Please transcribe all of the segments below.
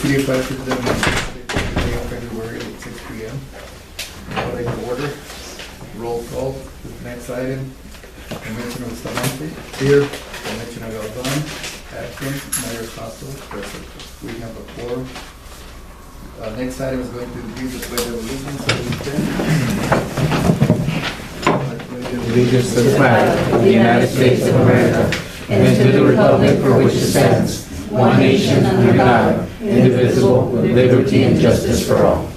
City of Asherton, day of February at 6 p.m. Calling to order. Roll call. Next item. Commissioner Bustamante. Here. Commissioner Garza. Absent. Mayor Castro. Present. We have a quorum. Next item is going to be the pledge of allegiance. Allegiance to the flag of the United States of America and to the republic for which it stands, one nation under God, indivisible, with liberty and justice for all.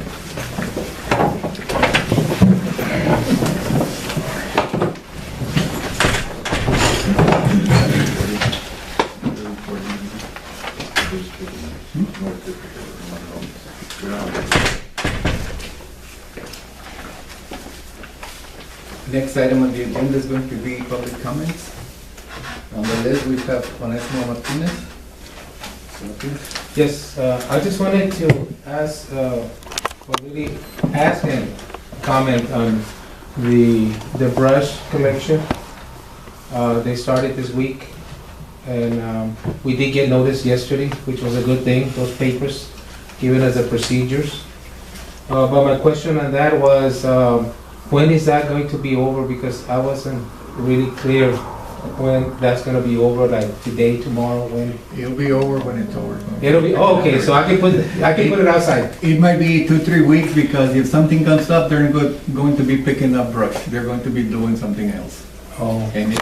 Next item on the agenda is going to be public comments. On the list, we have Onesmo Martinez. Yes, I just wanted to ask, ask and comment on the brush collection. They started this week, and we did get notice yesterday, which was a good thing, those papers giving us the procedures. But my question on that was, when is that going to be over? Because I wasn't really clear when that's going to be over, like today, tomorrow, when? It'll be over when it's over. It'll be, oh, okay, so I can put it outside. It might be 2-3 weeks because if something comes up, they're going to be picking up brush. They're going to be doing something else. Oh. And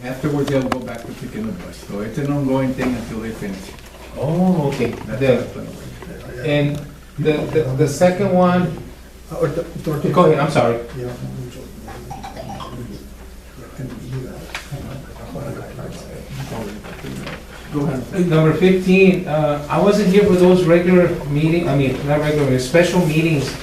afterwards, they'll go back to picking up brush. So it's an ongoing thing until they finish. Oh, okay. That's how it's gonna work. And the second one, go ahead, I'm sorry. Go ahead. Number 15, I wasn't here for those regular meetings, I mean, not regular, special meetings.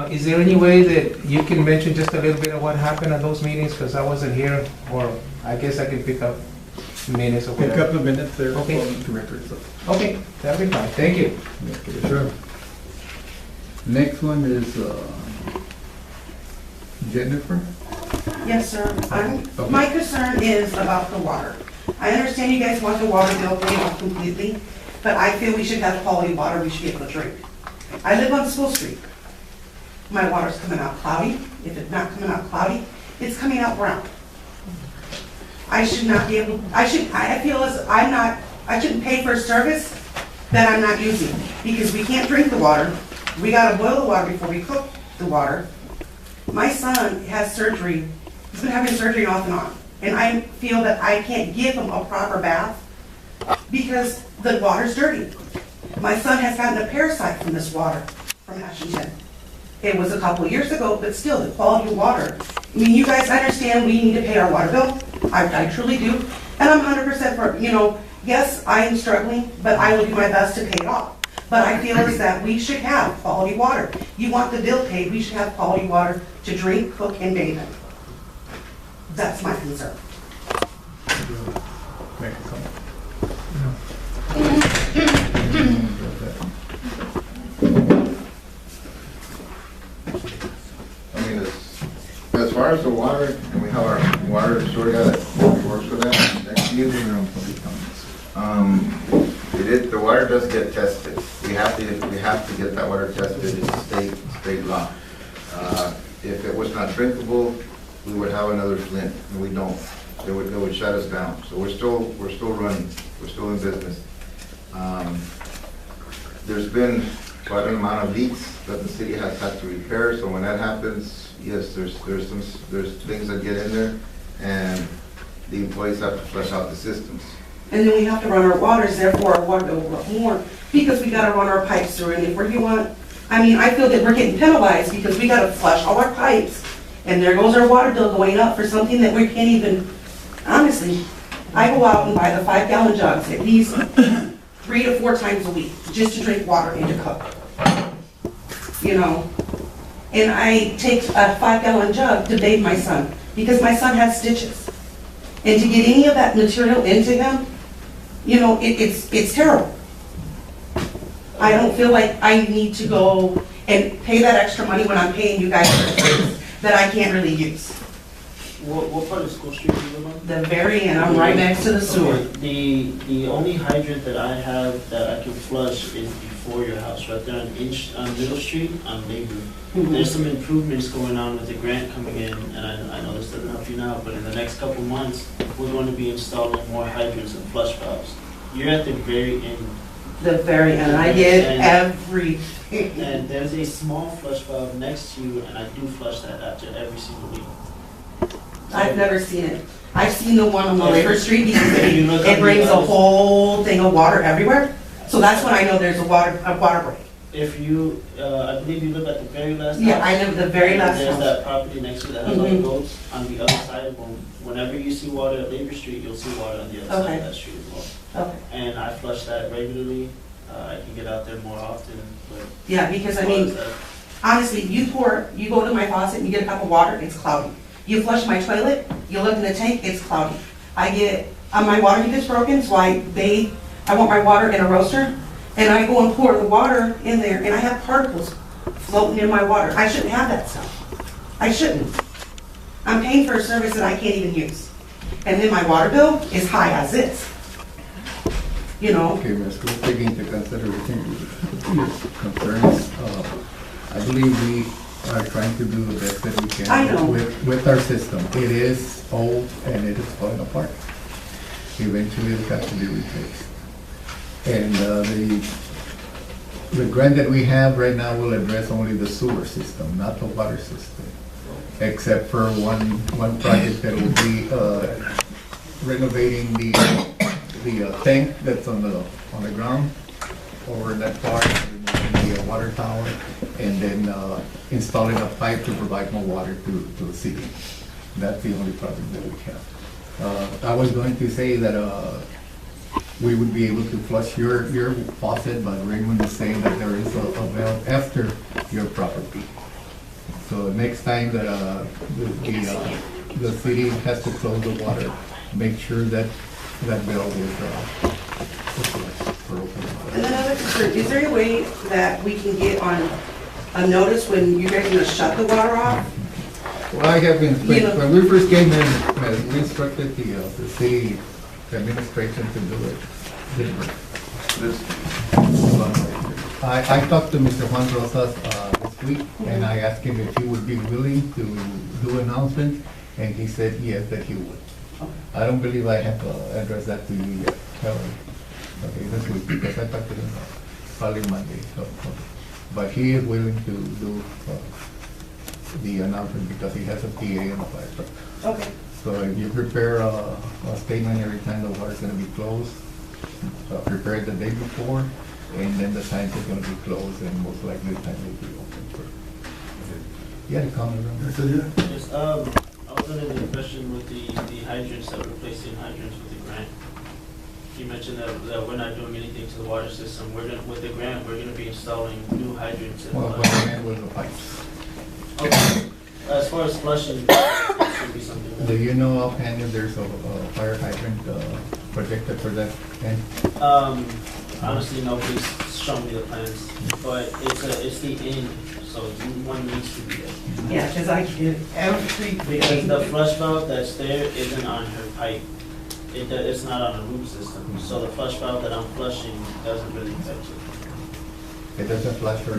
Is there any way that you can mention just a little bit of what happened at those meetings? Because I wasn't here, or I guess I can pick up minutes or Pick whatever. up the minutes there. Okay. To records. Okay, that'll be fine, thank you. Okay, sure. Next one is Jennifer. Yes, sir. Okay. My concern is about the water. I understand you guys want the water bill paid off completely, but I feel we should have quality water we should be able to drink. I live on School Street. My water's coming out cloudy. If it's not coming out cloudy, it's coming out brown. I should not be able, I feel as I shouldn't pay for a service that I'm not using, because we can't drink the water. We gotta boil the water before we cook the water. My son has surgery. He's been having surgery off and on. And I feel that I can't give him a proper bath because the water's dirty. My son has gotten a parasite from this water from Asherton. It was a couple of years ago, but still, the quality of water. I mean, you guys understand we need to pay our water bill. I truly do. And I'm 100% for, yes, I am struggling, but I will do my best to pay it off. But I feel is that we should have quality water. You want the bill paid, we should have quality water to drink, cook, and bathe in. That's my concern. Make a comment. I mean, as far as the water, and we have our water sewer guy that works with that, that's usually around public comments. The water does get tested. We have to get that water tested. It's state law. If it was not drinkable, we would have another Flint, and we don't. It would shut us down. So we're still running. We're still in business. There's been quite an amount of leaks that the city has had to repair. So when that happens, yes, there's things that get in there, and the employees have to flush out the systems. And then we have to run our waters, therefore our water bill will go up more because we gotta run our pipes through. And if I feel that we're getting penalized because we gotta flush all our pipes, and there goes our water bill going up for something that we can't even, honestly, I go out and buy the 5-gallon jugs at least 3 to 4 times a week just to drink water and to cook. And I take a 5-gallon jug to bathe my son because my son has stitches. And to get any of that material into him, it's terrible. I don't feel like I need to go and pay that extra money when I'm paying you guys for things that I can't really use. What part of School Street do you live on? The very end, I'm right next to the sewer. Okay, the only hydrant that I have that I can flush is before your house, right there on Middle Street, on Labor. There's some improvements going on with the grant coming in, and I know this doesn't help you now, but in the next couple months, we're going to be installing more hydrants and flush valves. You're at the very end. The very end, I did everything. And there's a small flush valve next to you, and I do flush that after every single week. I've never seen it. I've seen the one on the Labor Street because You look it on brings the a other- whole thing of water everywhere. So that's when I know there's a water break. If you, I believe you live at the very last house. Yeah, I live the very last There's house. that property next to it that has all the Mhm. goats. On the other side of them, whenever you see water at Labor Street, you'll see water on the other side Okay. of that street as well. Okay. And I flush that regularly. I can get out there more often, but. Yeah, because I as far mean, as that- honestly, you go to my faucet and you get a cup of water, it's cloudy. You flush my toilet, you look in the tank, it's cloudy. My water heater's broken, so I want my water in a roaster, and I go and pour the water in there, and I have particles floating in my water. I shouldn't have that stuff. I shouldn't. I'm paying for a service that I can't even use. And then my water bill is high as is. You know? Okay, Ms., we'll take into consideration your concerns. I believe we are trying to do the best that we can. I know. With our system. It is old and it is falling apart. Eventually it has to be replaced. And the grant that we have right now will address only the sewer system, not the water system. Except for one project that will be renovating the tank that's on the ground over in that part, removing the water tower, and then installing a pipe to provide more water to the city. That's the only project that we have. I was going to say that we would be able to flush your faucet, but Raymond is saying that there is a valve after your property. So next time that the city has to close the water, make sure that that valve is for open And water. another concern, is there a way that we can get on a notice when you guys are gonna shut the water off? Well, I have been, You know- when we first came in, we instructed the city administration to do it. Didn't work. I talked to Mr. Juan Rosas this week, and I asked him if he would be willing to do announcement, and he said yes, that he would. I don't believe I have addressed that to you yet. Okay, this week, because I talked to him probably Monday. But he is willing to do the announcement because he has a PA and a fire truck. Okay. So if you prepare a statement every time the water's gonna be closed, prepare it the day before, and then the tank is gonna be closed, and most likely the tank will be open for. You had a comment on that? Yes, I was under the impression with the hydrants that we're replacing hydrants with the grant. You mentioned that we're not doing anything to the water system. With the grant, we're gonna be installing new hydrants. Well, what I meant was the pipes. Okay. As far as flushing, it should be something. Do you know offhand if there's a fire hydrant projected for that tank? Honestly, nobody's shown me the plans, but it's the end, so one needs to be there. Yeah, because I get every. Because the flush valve that's there isn't on her pipe. It's not on a root system, so the flush valve that I'm flushing doesn't really affect it. It doesn't flush for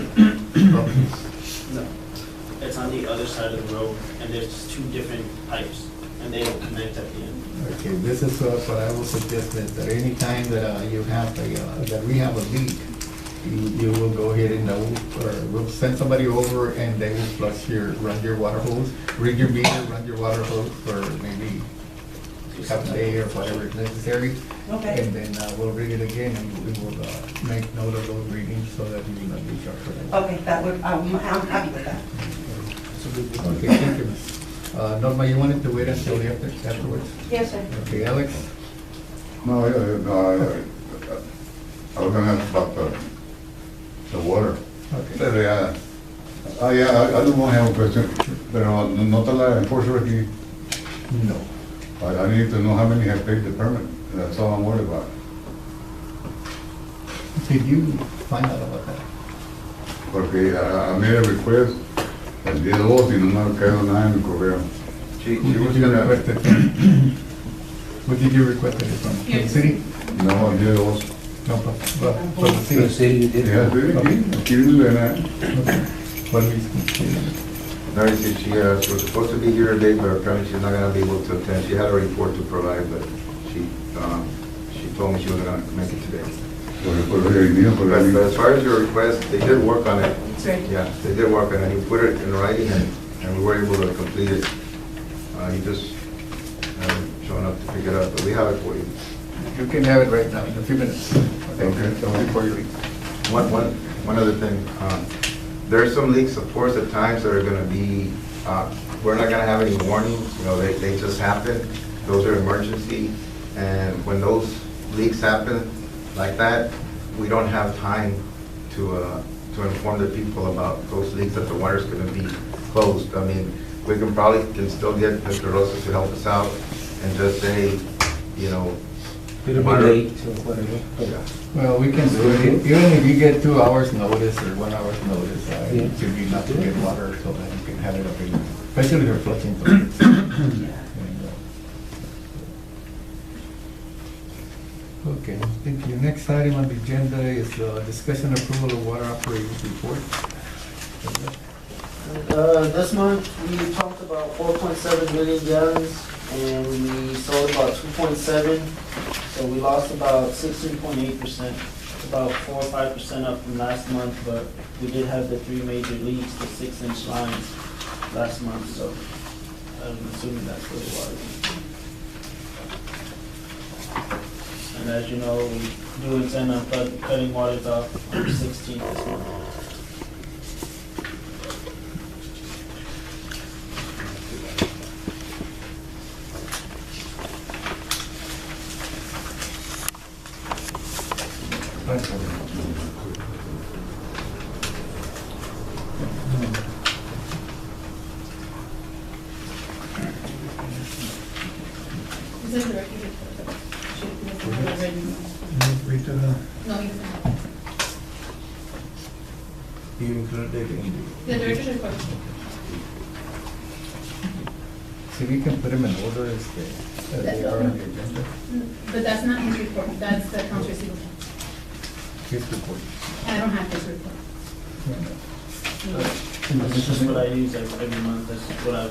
problems? No. It's on the other side of the road, and there's two different pipes, and they don't connect at the end. Okay, this is what I will suggest, that any time that you have that we have a leak, you will go ahead and we'll send somebody over and they will run your water hose, read your meter, run your water hose for maybe half a day or whatever is necessary. Okay. And then we'll read it again and we will make note of those readings so that you will not be charged for that. Okay, I'm happy with that. Okay, thank you. Norma, you wanted to wait until afterwards? Yes, sir. Okay, Alex? No, I was gonna ask about the water. Okay. I do want to have a question, pero no te la enforcer aquí. No. I need to know how many have paid the permit, that's all I'm worried about. Did you find out about that? Porque I made a request el día 2 y no me ha quedado nada en mi correo. She Who did was you gonna, request it from? Who did you request it from? From the city? No, el día de vos. No, from the The city. city you did. Ya, aquí viene la Okay. What reason? no, she was supposed to be here today, but apparently she's not gonna be able to attend. She had a report to provide, but she told me she wasn't gonna make it today. por el día, por But el as far as your request, they did work on it. It's ready. Yeah, they did work on it. He put it in writing and we were able to complete it. He just haven't shown up to pick it up, but we have it for you. You can have it right now, in a few minutes. Okay. So before you leave. One other thing, there's some leaks, of course, at times that are gonna be, we're not gonna have any warnings, you know, they just happen. Those are emergency, and when those leaks happen like that, we don't have time to inform the people about those leaks, that the water's gonna be closed. I mean, we can still get Mr. Rosa to help us out and just say, you know, It'll be water- late or whatever. Yeah. Well, we can do it, even if you get 2 hours notice or 1 hour's notice, Yeah. it should be enough to get water so that you can have it available, especially if you're flushing toilets. And, Okay, thank you. Next item on the agenda is discussion approval of water operators report. This month, we pumped about 4.7 million gallons, and we sold about 2.7, so we lost about 16.8%, about 4 or 5% up from last month, but we did have the 3 major leaks, the 6-inch lines last month, so I'm assuming that's what it was. And as you know, we do intend on cutting waters off on the 16th this month. Is it the record? No, you can. You included it in The director's report. so we can put them in order as they are on the agenda. But that's not his report, that's the accounts receivable. His report. I don't have his report. This is what I use every month, this is what I,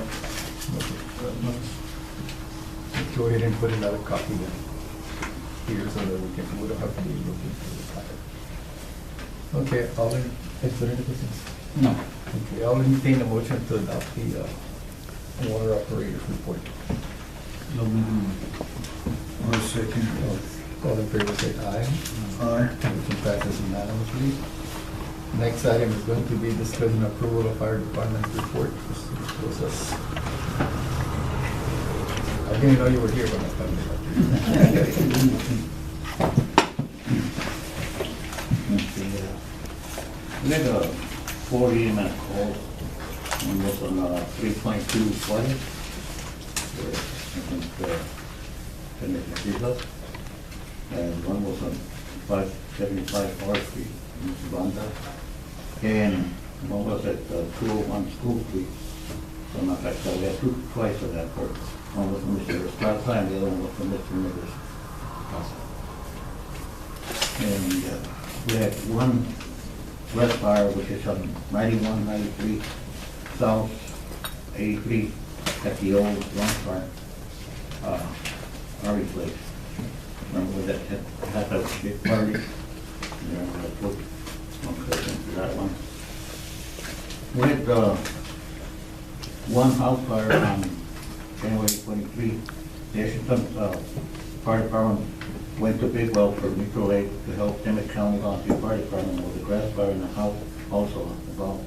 Go ahead and put another copy then here so that we don't have to be looking for the file. Okay, all in, is there any questions? No. Okay, I'll entertain a motion to adopt the water operators report. Or second. All in favor say aye. Aye. Motion passes unanimously. Next item is going to be discussion approval of fire department report. This was us. I didn't know you were here when I started. We had a 40-minute call on this on 3.2 flood. I think Connecticut. And one was on 575 Forest Street in Banda. And one was at 201 School Street. So in fact, we had twice of that work. One was from Mr. Estrada and the other one was from Mr. Nicholas. And we had one west fire, which is on 91, 93 South 83 at the old lunch bar, Ari place. Remember that had a big party? Remember that book? Okay, that one. We had one house fire on January 23. The Asherton Fire Department went to Bigwell for mutual aid to help Emmett County Volunteer Fire Department with the grass fire in the house also involved.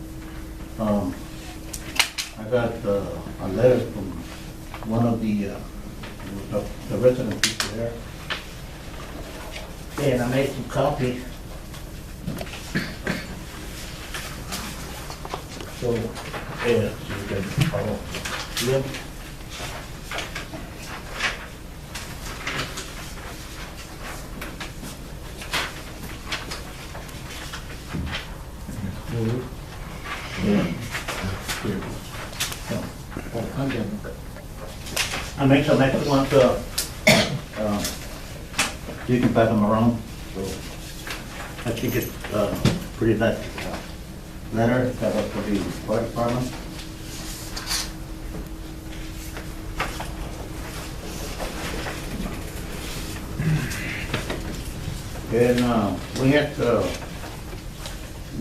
I got a letter from one of the residents there. And I made some copies. So, yeah, you can follow. Yep. I make some extra ones, you can pass them around, so I think it's, pretty nice, letter that was for the fire department. And, we had,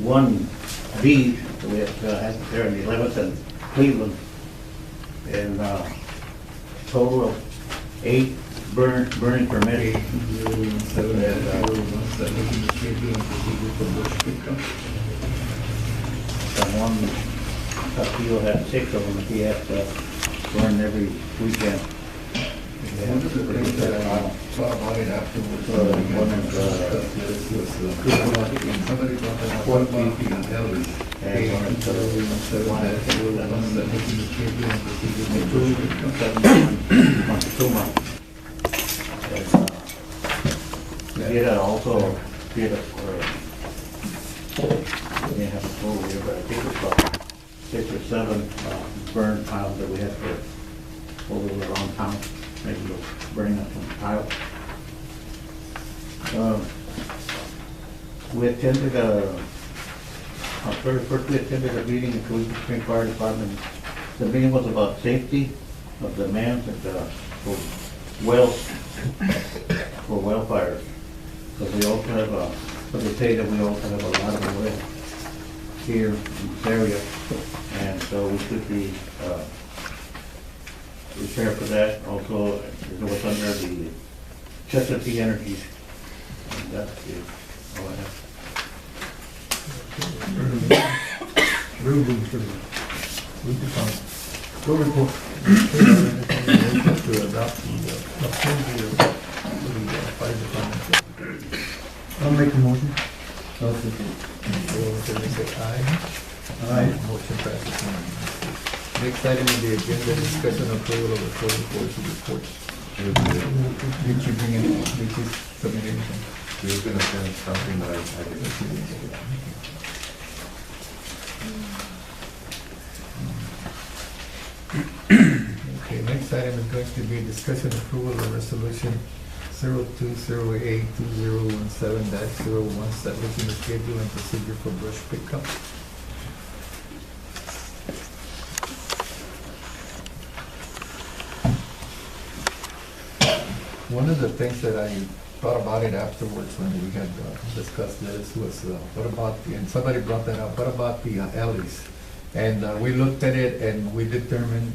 one deed, we had, there in the 11th and Cleveland, and, total of 8 burning permits. And one, Castillo had 6 of them, he had to burn every weekend. One of the things that I thought about it afterwards, One somebody brought that up, what about the elders? And one is, two months. He had also, he had we have a total here, but I think it's about 6 or 7 burn piles that we had for over around town. Maybe we'll bring up some piles. We attended first we attended a meeting in the Spring Fire Department. The meeting was about safety of the man and for well fires. Because we also have but they say that we also have a lot of wells here in this area, and so we should be prepared for that. Also, it was under the Chesapeake Energy. And that's all I have. Go report. To adopt the fire department. I'll make a motion. All in favor, say aye. Aye. Motion passes unanimously. Next item on the agenda, discussion approval of the code enforcement report. Did you bring in, did you submit anything? He was gonna send something that I didn't. Okay, next item is going to be discussion approval of resolution 0208-2017-01 establishing the schedule and procedure for brush pickup. One of the things that I thought about it afterwards when we had discussed this was, what about the, and somebody brought that up, what about the alleys? And we looked at it and we determined,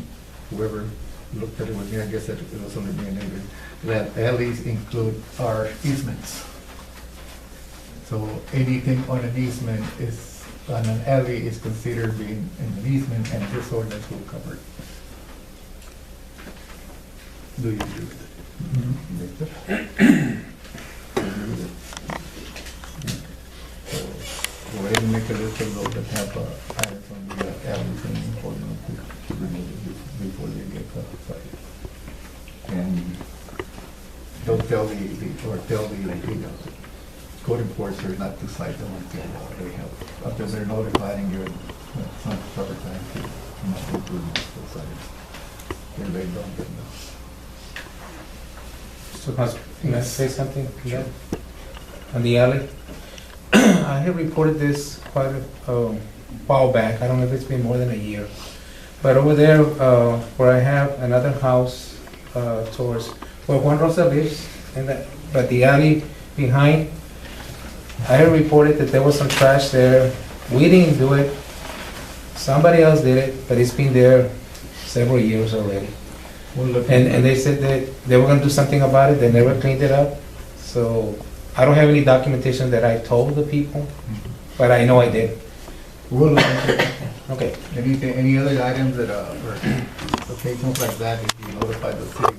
whoever looked at it with me, I guess that it was only me and Adrian, that alleys include our easements. So anything on an easement is, on an alley is considered being an easement, and this ordinance will cover it. Do you agree with it? Victor? So, go ahead and make a list of those that have items on the alleys and important to remove it before they get classified. And don't tell the code enforcer not to cite them until they have, after they're notified and given some proper time to come up with those items. If they don't, then no. So, can I say something? Yeah. On the alley? I have reported this quite a while back. I don't know if it's been more than a year. But over there, where I have another house towards where Juan Rosa lives, but the alley behind, I have reported that there was some trash there. We didn't do it. Somebody else did it, but it's been there several years already. And they said that they were gonna do something about it, they never cleaned it up. So I don't have any documentation that I told the people, but I know I did. We'll look into it. Okay. Anything, any other items that or occasions like that, if you notify the city.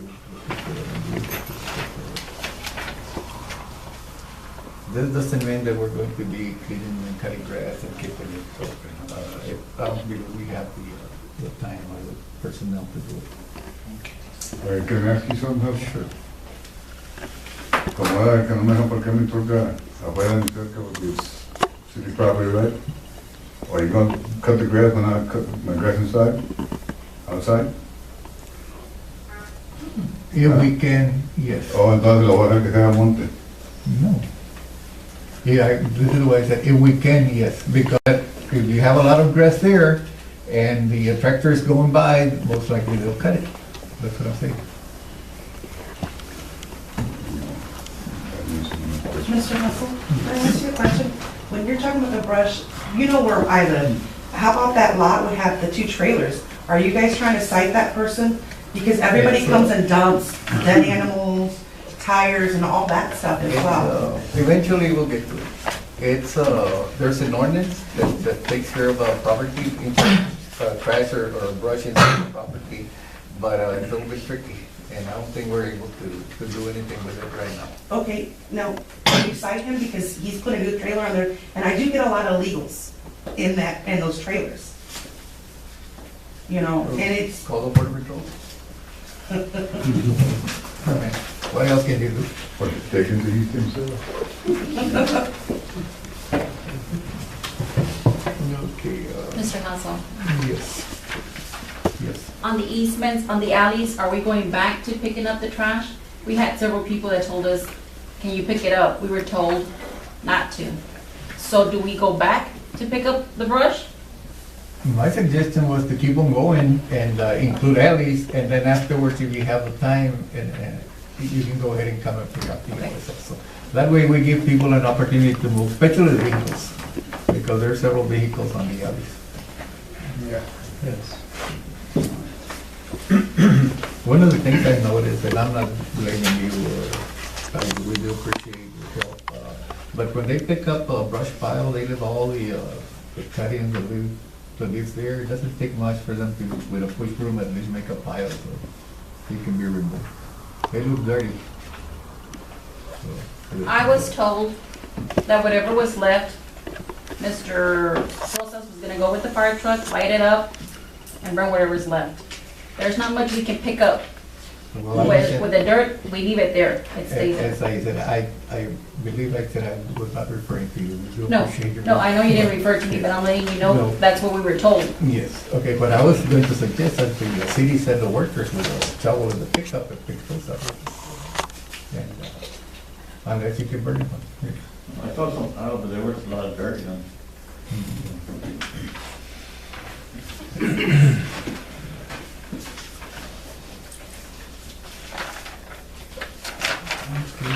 This doesn't mean that we're going to be cleaning and cutting grass and keeping it open. I don't believe we have the time or the personnel to do it. Can I ask you something? Sure. Como era que no me dejan parquear mi truck afuera de mi cerca porque it's city property, right? Are you gonna cut the grass when I cut my grass inside? Outside? If we can, yes. Oh, entonces lo voy a dejar que se haga monte. No. Yeah, this is why I said, if we can, yes, because if you have a lot of grass there and the tractor is going by, most likely they'll cut it. That's what I'm saying. Mr. Russell, can I ask you a question? When you're talking about the brush, you know where I live. How about that lot would have the 2 trailers? Are you guys trying to cite that person? Because everybody Yes, comes and dumps dead animals, tires, and all that stuff as well. Eventually we'll get to it. It's, there's an ordinance that takes care of property, trash or brush inside the property, but it's a little bit tricky, and I don't think we're able to do anything with it right now. Okay, now, can you cite him because he's put a new trailer on there, and I do get a lot of illegals in those trailers. You know, and it's, Call the border patrol. What else can you do? Or take him to eat himself. Okay, Mr. Hassel, yes. Yes. on the easements, on the alleys, are we going back to picking up the trash? We had several people that told us, can you pick it up? We were told not to. So do we go back to pick up the brush? My suggestion was to keep them going and include alleys, and then afterwards, if you have the time, and you can go ahead and come and pick up the alleys also. That way, we give people an opportunity to move, especially the vehicles, because there are several vehicles on the alleys. Yeah. Yes. One of the things I noticed, and I'm not blaming you, we do appreciate your help, but when they pick up a brush pile, they leave all the cuttings, the leaves there. It doesn't take much for them to, with a push broom, at least make a pile so it can be removed. They look dirty. So, I was told that whatever was left, Mr. Rosas was gonna go with the fire truck, light it up, and burn whatever's left. There's not much we can pick up. Well, With the dirt, we leave it there, it stays there. as I said, I believe I said I was not referring to you. We do No, appreciate your no, help. I know you didn't refer to me, but I'm letting you know No. that's what we were told. Yes, okay, but I was going to suggest that the city send the workers with a shovel in the pickup and pick those up. And, unless you can burn them. I thought some, I don't know, but there was a lot of dirt, you know. Okay,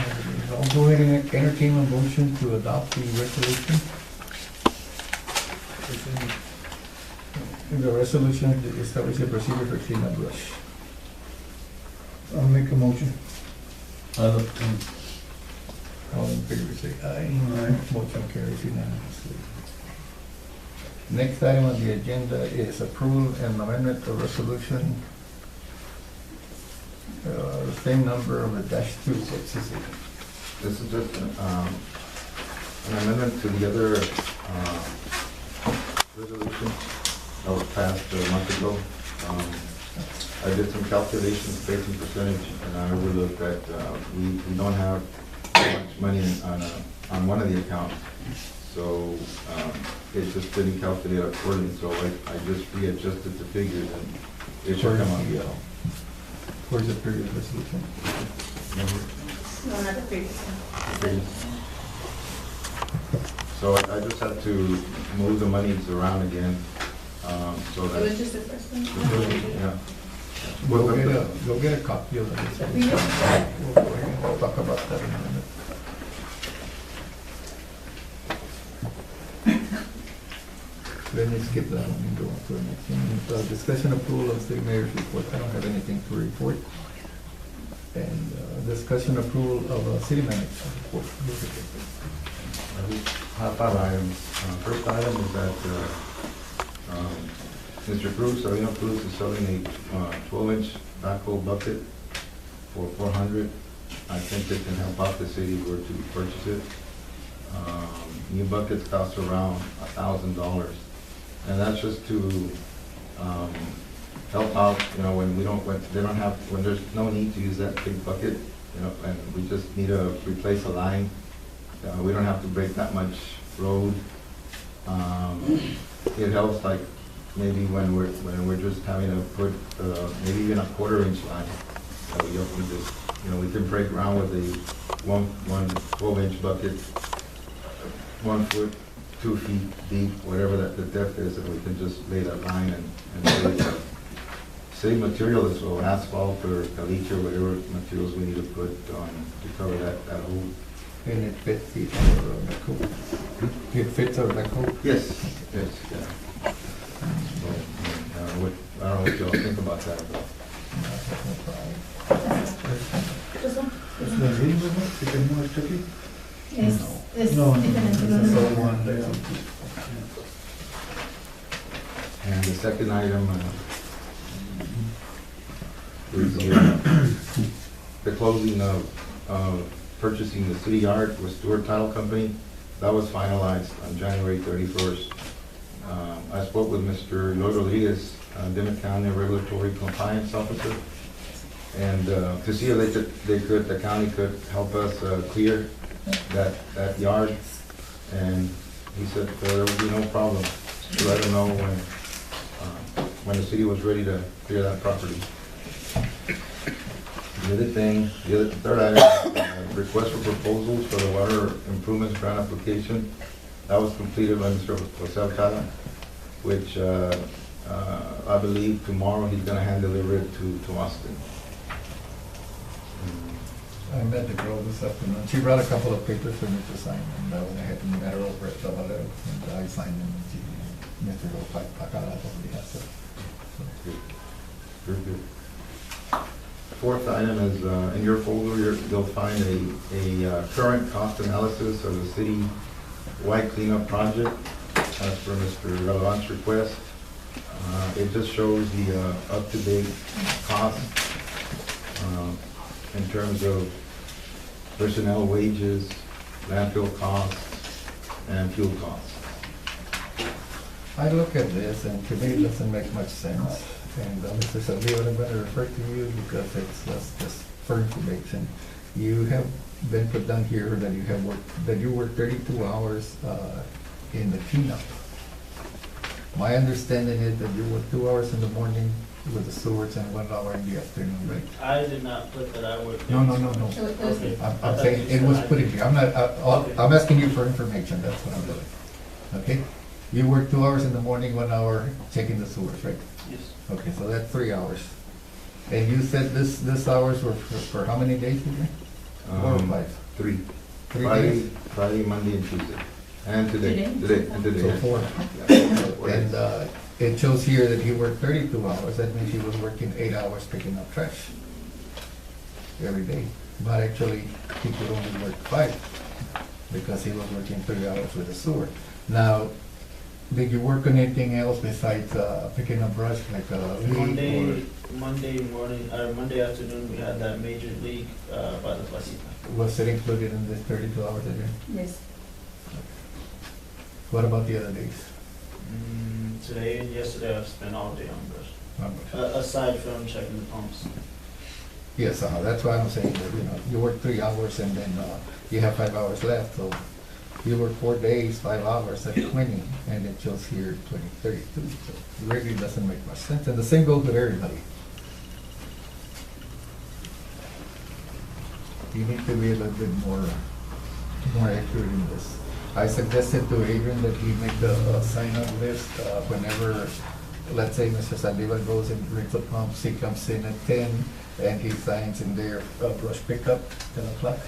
I'll go ahead and entertain a motion to adopt the resolution. The resolution to establish a procedure for cleanup brush. I'll make a motion. All in favor, say aye. Motion carries unanimously. Next item on the agenda is approval and amendment of resolution, the same number of a -2. What's this? This is just an amendment to the other resolution that was passed a month ago. I did some calculations based on percentage, and I overlooked that we don't have much money on one of the accounts. So it just didn't calculate accordingly, so I just readjusted the figures and it should come out. Where's the previous resolution? No, not the previous one. So I just had to move the monies around again, so that. It was just the first one? Yeah. Go get a copy of the resolution. We'll go ahead and we'll talk about that in a minute. Let me skip that one and go on to the next one. Discussion approval of city mayor's report. I don't have anything to report. And discussion approval of city manager's report. I have 5 items. First item is that Mr. Cruz, Sabino Cruz is selling a 12-inch backhoe bucket for $400. I think it can help out the city if we were to purchase it. New buckets cost around $1,000. And that's just to help out, you know, when there's no need to use that big bucket, you know, and we just need to replace a line. We don't have to break that much road. It helps, like, maybe when we're just having to put maybe even a 1/4-inch line. So you know, we can break ground with a one 12-inch bucket, 1 foot, 2 feet deep, whatever that the depth is, and we can just lay that line and save material as well, asphalt or caliche or whatever materials we need to put on to cover that hole. And it fits the backhoe? It fits our backhoe? Yes, yeah. So, I don't know what y'all think about that, but This one? ¿Es la misma, no? ¿Que tenemos esto aquí? Es diferente. It's the one there. and the second item is the closing of purchasing the city yard with Stewart Title Company. That was finalized on January 31st. I spoke with Mr. Lloyd Rodriguez, Dimmitt County Regulatory Compliance Officer, and to see if the county could help us clear that yard. And he said there would be no problem. To let him know when the city was ready to clear that property. The third item, request for proposals for the water improvements grant application. That was completed by Mr. Jose Alcala, which I believe tomorrow he's gonna hand deliver it to Austin. I met the girl this afternoon. She brought a couple of papers for me to sign, and I went ahead and met her over at the Valero, and I signed them, and she, Mr. Alcala already has it. Very good. Fourth item is, in your folder, you'll find a current cost analysis of the city-wide cleanup project as per Mr. Relevant's request. It just shows the up-to-date cost in terms of personnel wages, landfill costs, and fuel costs. I look at this, and to me, it doesn't make much sense. And Mr. Saldívar, I'm going to refer to you because it's just for information. You have been put down here that you worked 32 hours in the cleanup. My understanding is that you work 2 hours in the morning with the sewers and 1 hour in the afternoon, right? I did not put that I worked. No. Okay. I'm saying it was put in here. I'm asking you for information, that's what I'm doing. Okay? You work 2 hours in the morning, 1 hour checking the sewers, right? Yes. Okay, so that's 3 hours. And you said this hours were for how many days again? 4 or 5? 3. 3 days? Friday, Monday, and Tuesday. And today. So 4. Yeah. And it shows here that he worked 32 hours. That means he was working 8 hours picking up trash every day. But actually, he could only work 5 because he was working 3 hours with the sewer. Now, did you work on anything else besides picking up brush, like a leak? Monday morning, or Monday afternoon, we had that major leak by the placita. Was it included in this 32 hours a day? Yes. What about the other days? Today and yesterday, I've spent all day on brush. How much? Aside from checking the pumps. Yes, that's why I'm saying that, you work 3 hours and then you have 5 hours left, so you work 4 days, 5 hours, that's 20, and it shows here 32. So it really doesn't make much sense, and the same goes with everybody. You need to be a little bit more accurate in this. I suggested to Adrian that he make a sign-up list whenever, let's say Mr. Saldívar goes and brings the pumps, he comes in at 10, and he signs in there, brush pickup, 10 o'clock.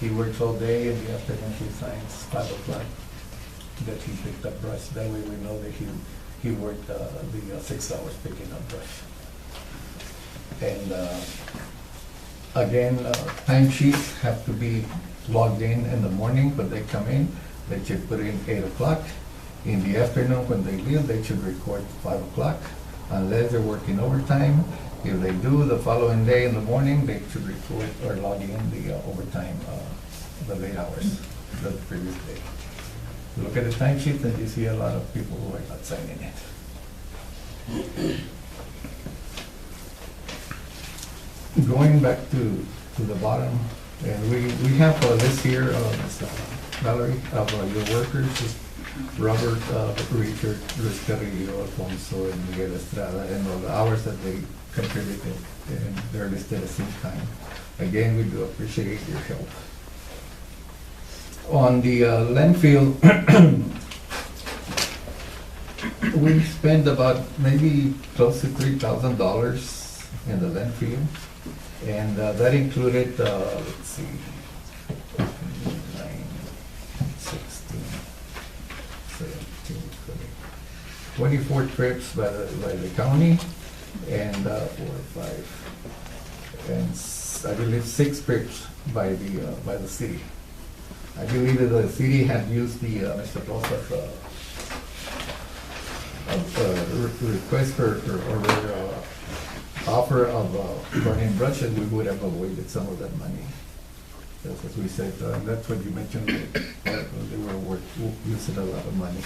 He works all day, and the afternoon he signs 5 o'clock that he picked up brush. That way we know that he worked the 6 hours picking up brush. And again, time sheets have to be logged in the morning when they come in. They should put in 8 o'clock. In the afternoon when they leave, they should record 5 o'clock, unless they're working overtime. If they do the following day in the morning, they should record or log in the overtime, the late hours, the previous day. Look at the timesheet and you see a lot of people who are not signing it. Going back to the bottom, and we have a list here, Valerie, of your workers, Robert, Richard, Luis Carrillo, Alfonso, and Miguel Estrada, and all the hours that they contributed, and they're listed as in kind. Again, we do appreciate your help. On the landfill, we spent about maybe close to $3,000 in the landfill, and that included, let's see, 9, 16, 17, 24 trips by the county, and 4, 5, and I believe 6 trips by the city. I believe that the city had used the Mr. Rosa's request or their offer of burning brushes. We would have avoided some of that money. As we said, that's what you mentioned, that they were using a lot of money.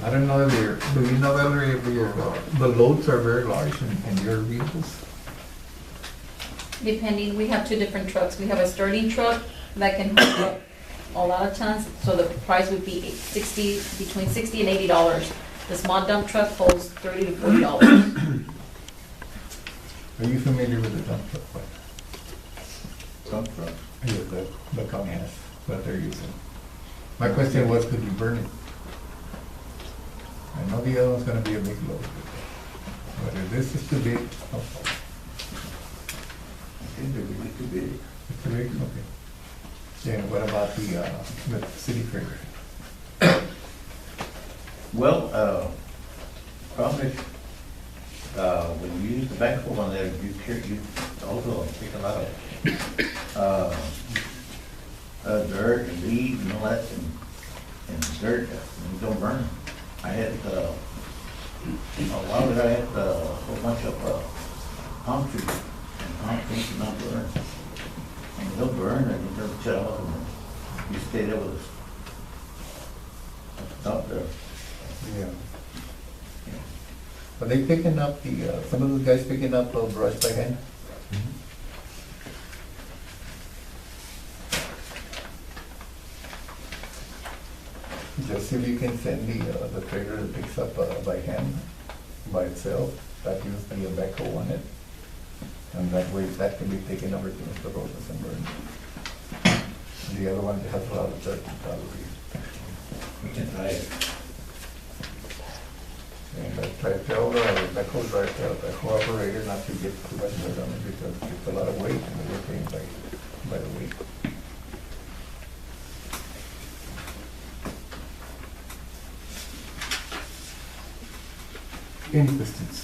I don't know if do you know, Valerie, if the loads are very large in your vehicles? Depending, we have 2 different trucks. We have a Sterling truck that can hold up a lot of tons, so the price would be between $60 and $80. The small dump truck holds $30 to $40. Are you familiar with the dump truck? Dump truck. Yeah, the county has, what they're using. My question was, could you burn it? I know the other one's gonna be a big load, but if this is too big, oh, I think they're really too big. it's too big, okay. Then what about the city trailer? Well, problem is, when you use the backhoe on there, you also take a lot of dirt and leaves and all that, and dirt, and you don't burn. I had, a while ago, I had a whole bunch of palm trees, and palm trees do not burn. And they'll burn, and you don't shut off, and you stay there with a stop there. Yeah. Are they picking up some of those guys picking up brush by hand? Just if you can send the trailer that picks up by hand, by itself, that uses the backhoe on it. And that way, that can be taken over to Mr. Rosas and burned. The other one has a lot of dirt probably. We can try it. And I try to tell the backhoe operator not to get too much dirt on it because it's a lot of weight and we're paying by the weight. Any questions?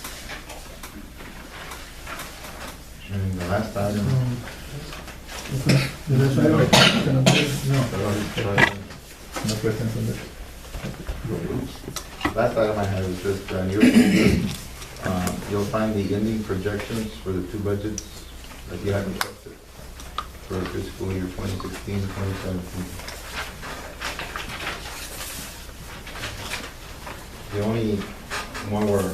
And the last item. No questions on this? Last item I have is just, you'll find the ending projections for the 2 budgets that you haven't trusted for fiscal year 2016, 2017. The only one we're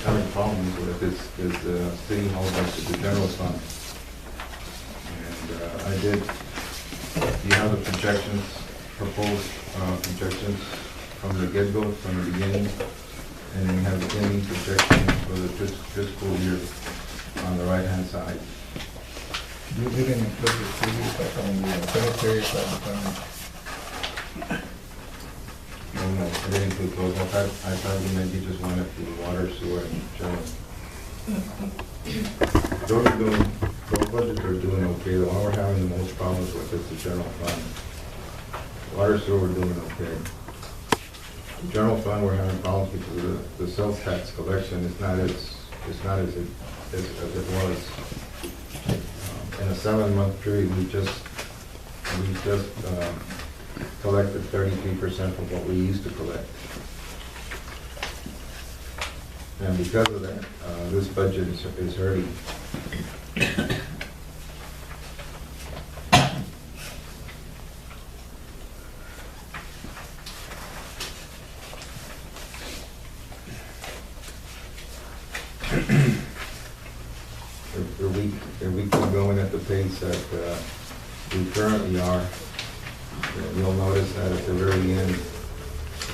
having problems with is the city hall budget, the general fund. And you have the projections, proposed projections from the get-go, from the beginning, and then you have the ending projections for the fiscal year on the right-hand side. You didn't include the city, but on the cemetery side, No, I didn't include those. I thought you meant you just wanted the water, sewer, and general. Those budgets are doing okay. The one we're having the most problems with is the general fund. Water, sewer, we're doing okay. The general fund, we're having problems because of the sales tax collection is not as it was. In a 7-month period, we just collected 33% of what we used to collect. And because of that, this budget is hurting. If we keep going at the pace that we currently are. You'll notice that at the very end,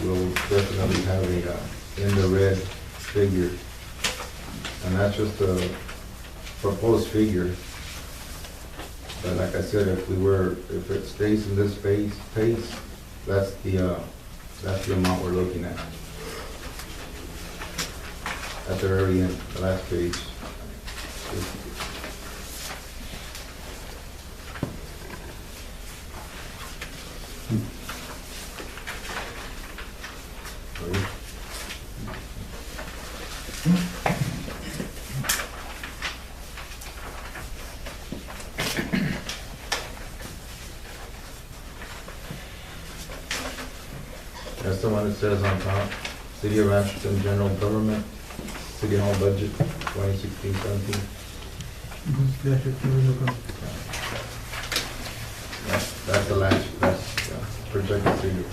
we'll definitely have a in the red figure. And that's just a proposed figure. But like I said, if it stays in this pace, that's the amount we're looking at. At the very end, the last page. That's the one that says on top, City of Asherton General Government, City Hall Budget 2016-17. That's the last, that's projected figure.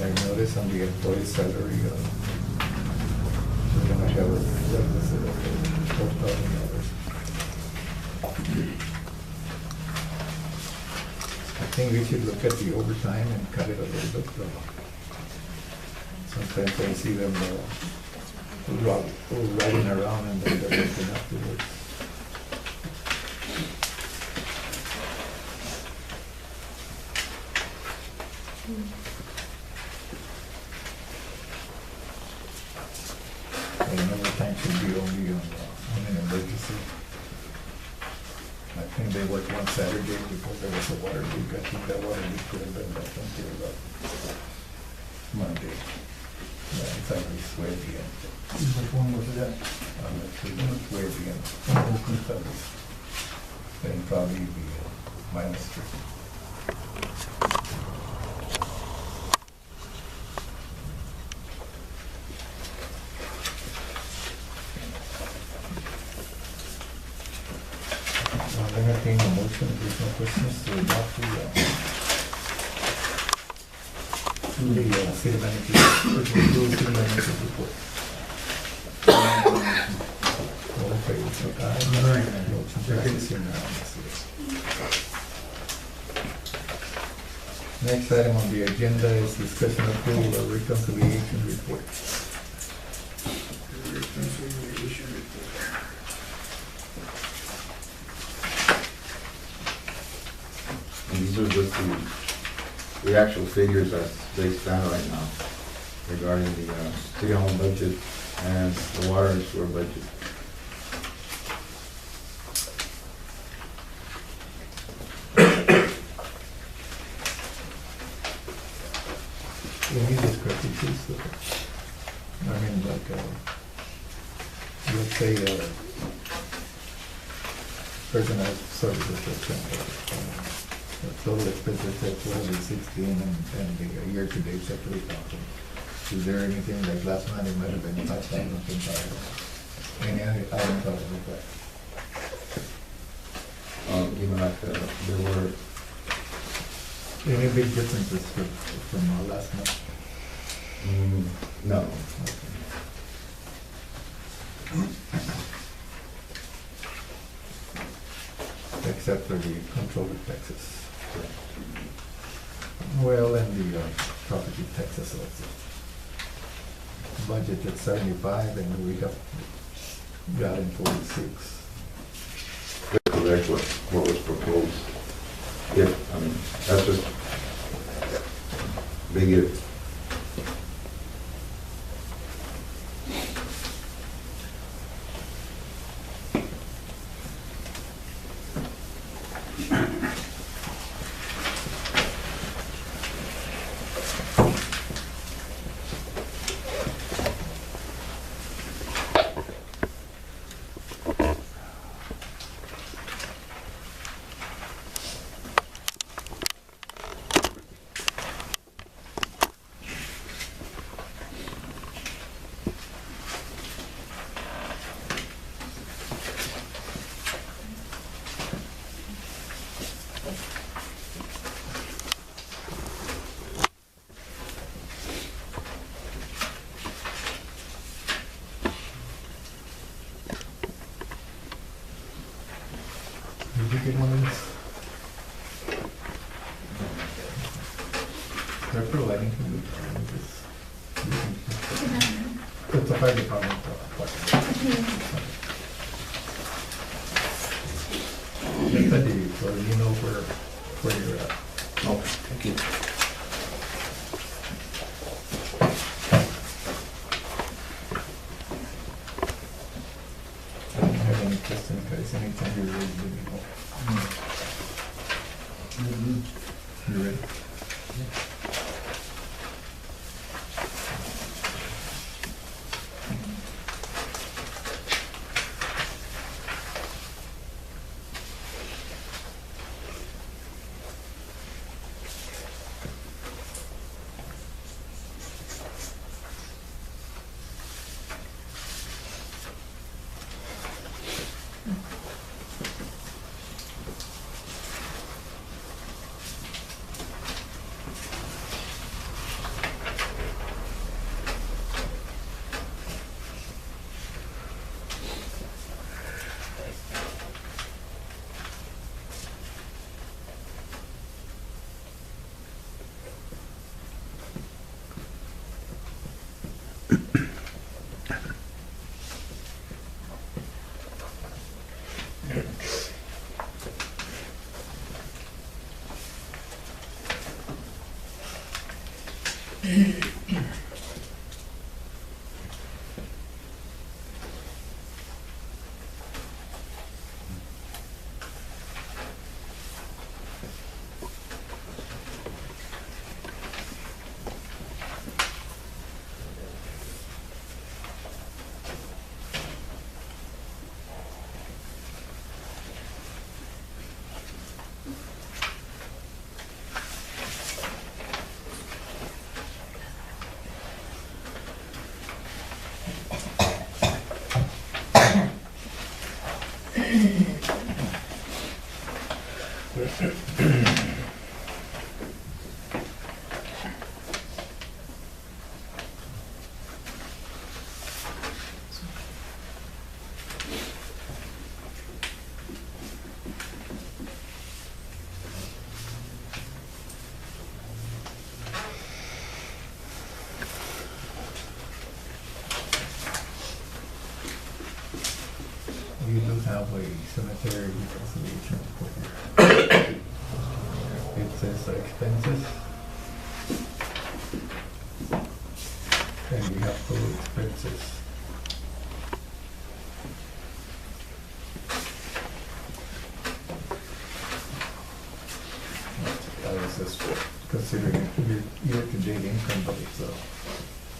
I noticed on the employee salary, we're gonna have a deficit of $4,000. I think we should look at the overtime and cut it a little bit. Sometimes I see them riding around and then they're looking afterwards. Overtime should be only on an emergency. I think they worked one Saturday because there was a water leak. I think that water leak could have been left until about Monday. Yeah, it's always way at the end. Which one was that? It's way at the end. Then probably be -3. Entertain a motion, if there's no questions, to adopt the city manager report. All in favor, say aye. Motion passes unanimously. Next item on the agenda is discussion approval of reconciliation report. And these are just the actual figures as they stand right now regarding the city hall budget and the water and sewer budget. Any discrepancies? I mean, like, let's say, personal services, for example, the total expenses at 1216 and the year-to-date at 3,000. Is there anything like last month it might have been 5,000, 10,000? Any items out of that? Even like there were Any big differences from last month? no. except for the controller taxes. Well, and the property taxes also. Budgeted 75 and we have gotten 46. Correct what was proposed. If, I mean, that's just big if. Did you get one of these? They're providing for you. It's a fire department. Just a deed, so you know where you're at. Oh, thank you. I don't have any questions, guys. Anytime you're ready, let me know. You ready? You do have a cemetery reconciliation report here. It says expenses. And we have total expenses. That was just considering your year-to-date income, but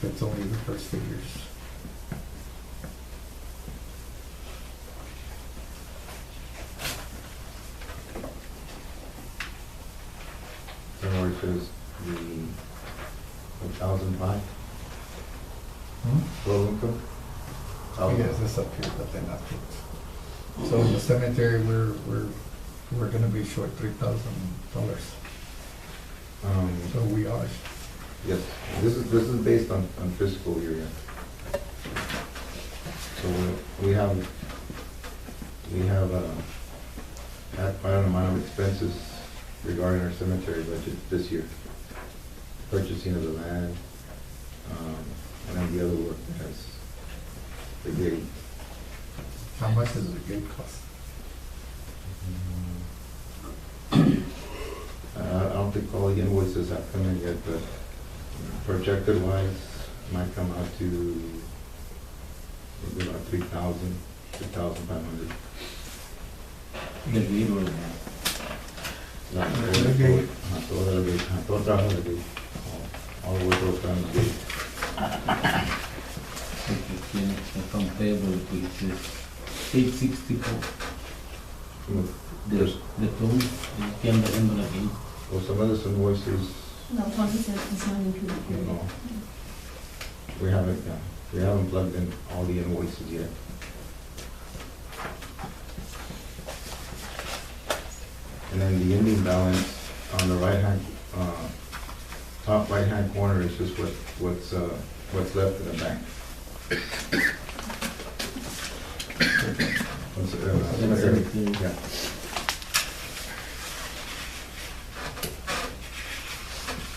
it's only the first figures. Where it says the 1,005 total income? Yes, it's up here, but then afterwards. So in the cemetery, we're gonna be short $3,000. So we are. Yes, this is based on fiscal year. Yeah. So we have had quite an amount of expenses regarding our cemetery budget this year. Purchasing of the land, and then the other work that has the gate. How much does the gate cost? I don't think all the invoices have come in yet, but projected wise, might come out to maybe about 3,000, 3,500. The gate or No, The gate. todo el gate, todo el trabajo del gate. All the work was done on the gate. account payable, which is 864. The total, que anda viendo la gate. Well, some of the invoices, No, Tony says it's not included you here. know, we haven't plugged in all the invoices yet. And then the ending balance on the right-hand, top right-hand corner is just what's left in the bank. Cemetery, yeah.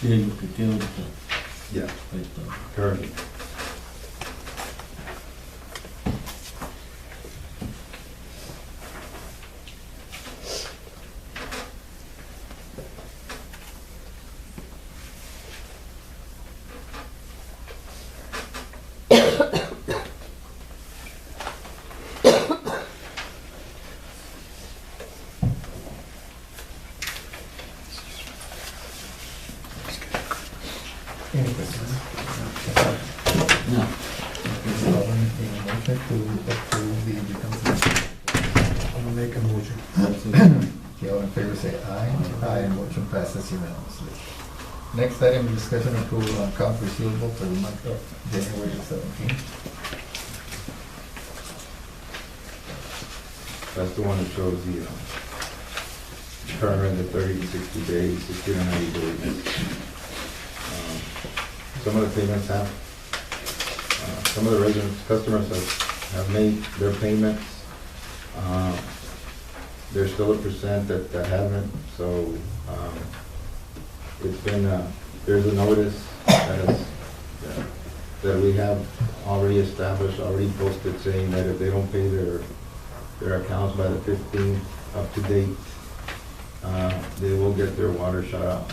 Tiene lo que queda ahorita. Yeah, Ahí está. currently. Any questions? No. Okay, so I'll entertain a motion to approve the reconciliation. I'm gonna make a motion. Okay, all in favor say aye. Aye, motion passes unanimously. Next item, discussion approval on account receivable for the month of January 17. That's the one that shows the current, the 30 to 60 days, 60 to 90 days. Some of the payments have, some of the residents, customers have made their payments. There's still a percent that haven't, so it's been, there's a notice that we have already established, already posted, saying that if they don't pay their accounts by the 15th up to date, they will get their water shut off.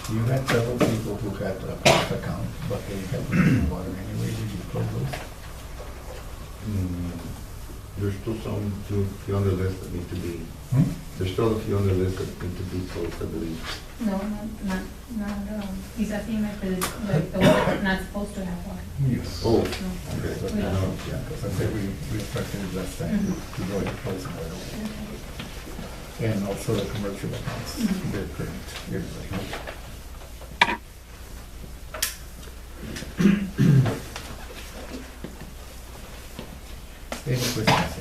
You had several people who had a bank account, but they had no water anyway. Did you close those? There's still some few on the list that need to be, there's still a few on the list that need to be closed, I believe. No, not, he's asking like the ones that are not supposed to have water. Yes. Oh, No. okay. We don't. No, yeah. Because I said we instructed it last time to go ahead and close them right away. And also the commercial accounts, they're current, everybody. Any questions?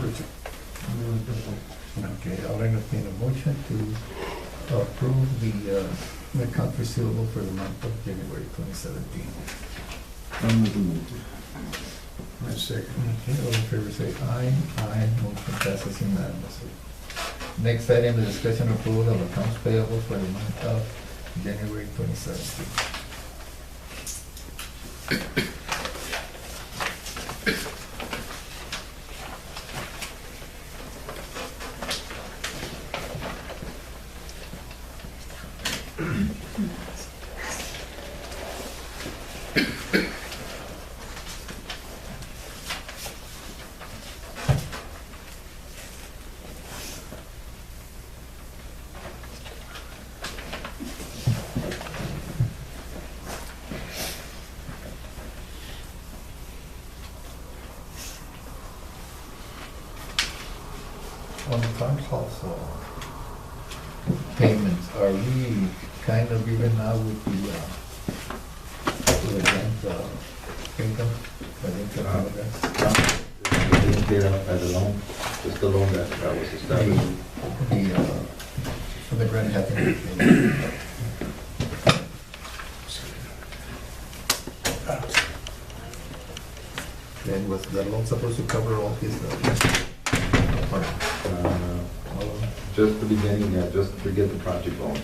Richard? Okay, I'll entertain a motion to approve the account receivable for the month of January 2017. I'm with the motion. My second. Okay, all in favor say aye. Aye, motion passes unanimously. Next item, the discussion approval of accounts payable for the month of January 2017. On the funds also, payments, are we kind of even now with the rent income? Being paid out by the loan, just the loan that was established. For the grant having been paid. that loan supposed to cover all his, part? All of them? Just the beginning, yeah, just to get the project going.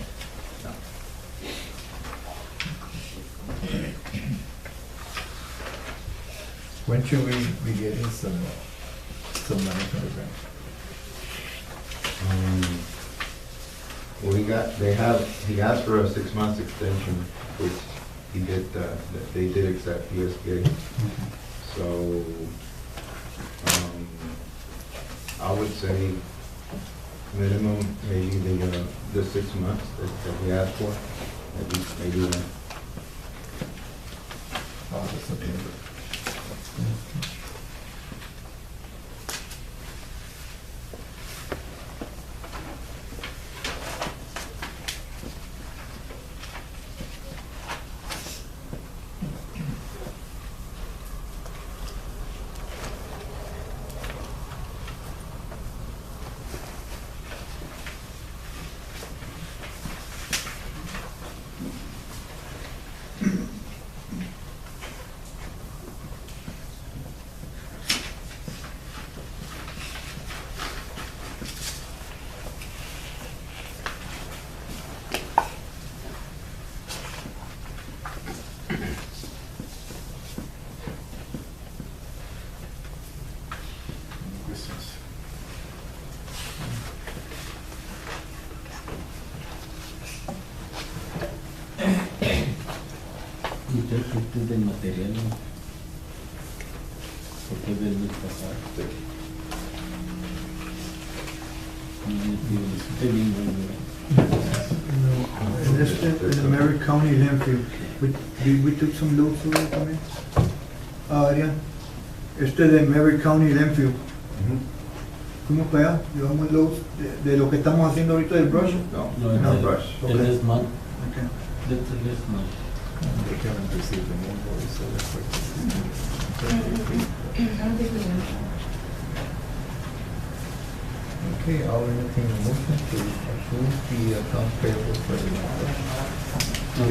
When should we be getting some money from the grant? He asked for a 6 months extension, which he did, they did accept USDA. So, I would say minimum, maybe the 6 months that we asked for, maybe one. August, September. Y yo surto del material, ¿no? Porque ves el pasar. Estoy bien bueno. And this is the Mary County landfill. We took some notes over it también. Adrián, de Mary County landfill. Fuimos para allá, llevamos loads de lo que estamos haciendo ahorita del brush. No, No, no brush. el this month. Okay. That's the this month. They haven't received an invoice, so that's what. I don't think we went. Okay, I'll entertain a motion to approve the accounts payable for the I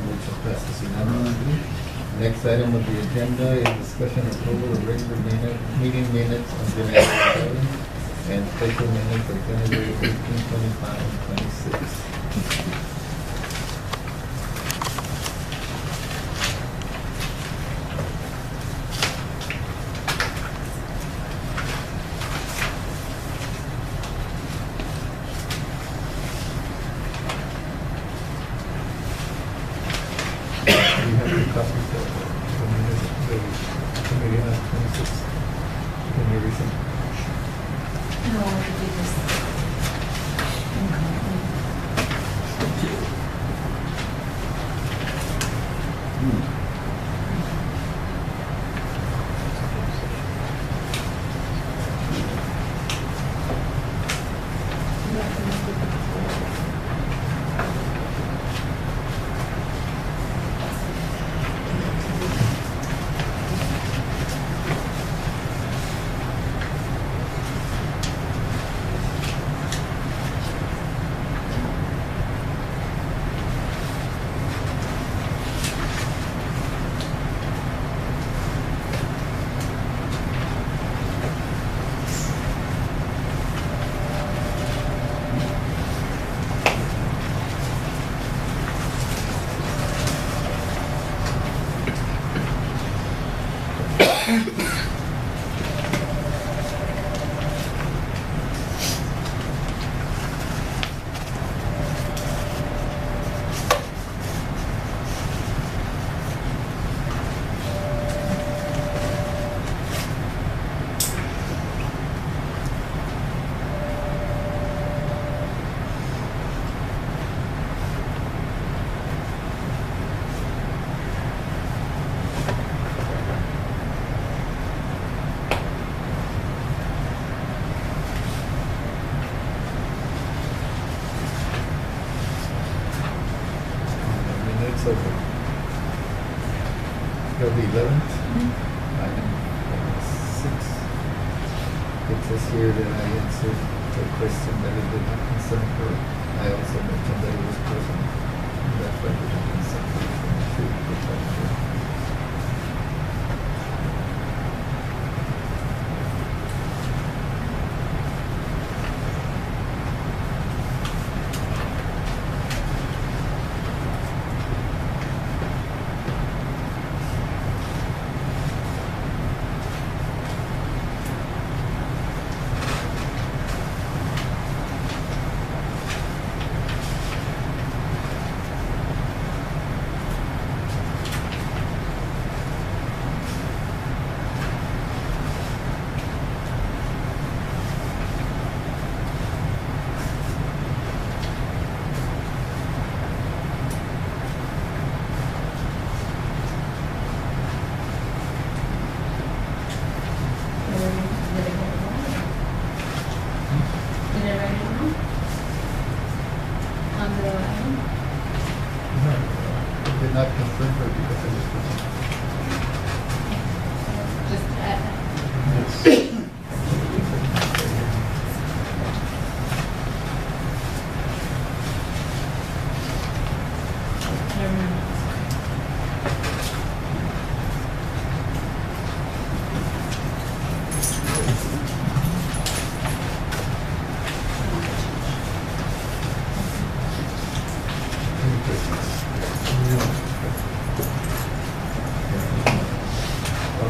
motion passes unanimously. Next item of the agenda is discussion approval of regular meeting minutes on January 7th and special minutes of January 18, 25, and 26. We have the copies of the minutes, the committee on 26. Can you read them? No, I did this. Minutes of the 11th, item 6. It says here that I answered the question that it did not concern her. I also mentioned that it was personal. And that's why we didn't concern her.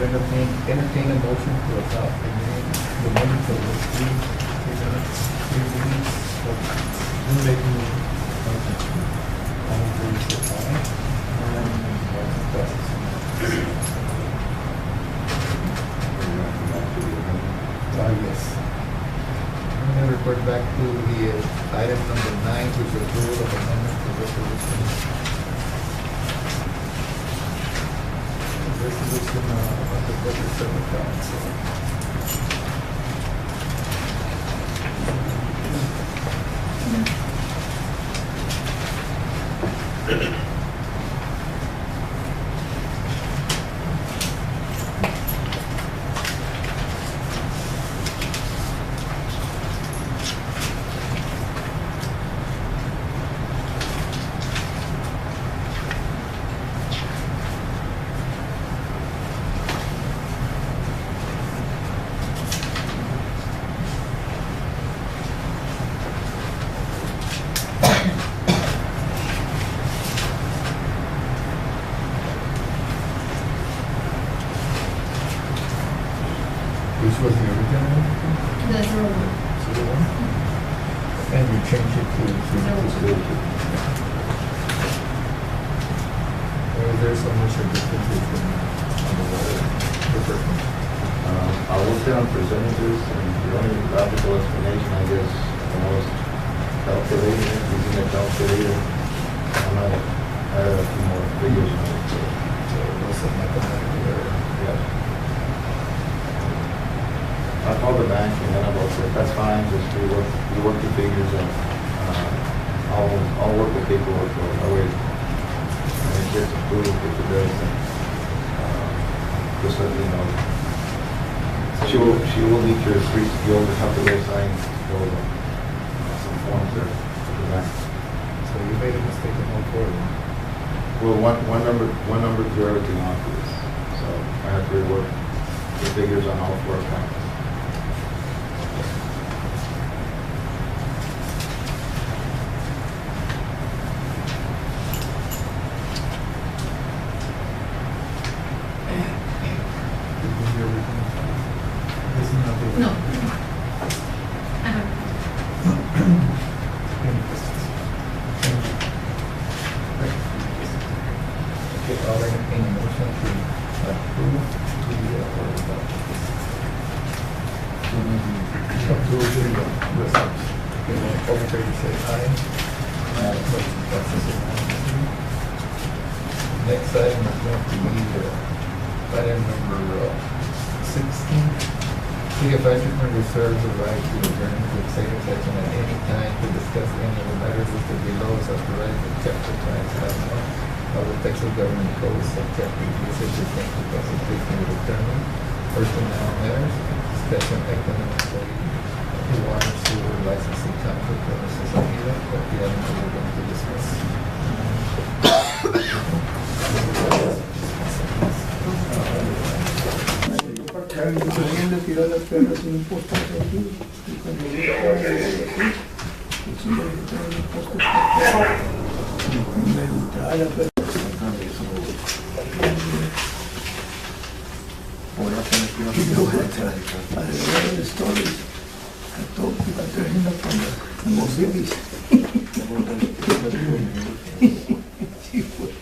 I'll entertain a motion to adopt the minutes of the three meetings. I'm making a motion. All in favor, say aye. Motion passes. Yes. I'm gonna report back to the item number 9, which is approval of amendment to resolution. Resolution about the budget service council. Which was the original one? The 01. And you changed it to 02. Or is there some much differences on the water, the first one? I will say on percentages, and the only graphical explanation, I guess, was calculating it, using a calculator. I might add a few more figures on it. So it was a mathematical error. Yeah. I called the bank and then I was like, that's fine, just we work the figures and I'll work the paperwork for it. That way, when it gets approved, if it does, then just let me know. She will need to increase, you'll have to go sign some forms there at the bank. So you made a mistake in all four of them. Well, one number threw everything off of this, so I have to rework the figures on all 4 accounts. This is not the No. I have. Any questions? Okay, I'll entertain a motion to approve the results. Okay, all in favor say aye. Motion passes unanimously. Next item is going to be item number 16. City of Asherton reserves the right to adjourn to executive session at any time to discuss any of the matters listed below as authorized in chapter 27 of the Texas Government Code, subchapter usage pertaining to consultation with attorney, personnel matters, discussion economic employee, water, sewer, licensing, conflict, premises, and either, but the items that we're going to discuss. Saliendo, tirar las perras sin impuestos aquí, y cuando llega a la así, el señor que tiene los impuestos me gusta la perra. Alrededor de stories, a todo, a terminar con los civis. Sí, pues.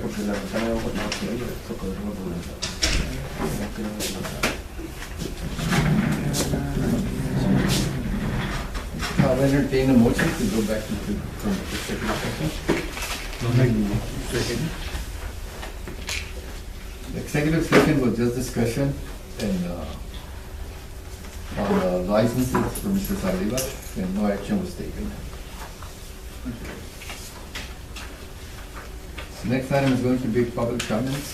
Porque la ventana de abajo estaba fría, esto con el otro I'll entertain a motion to go back into from executive session. The executive session was just discussion and on licenses for Mr. Saliba, and no action was taken. Next item is going to be public comments.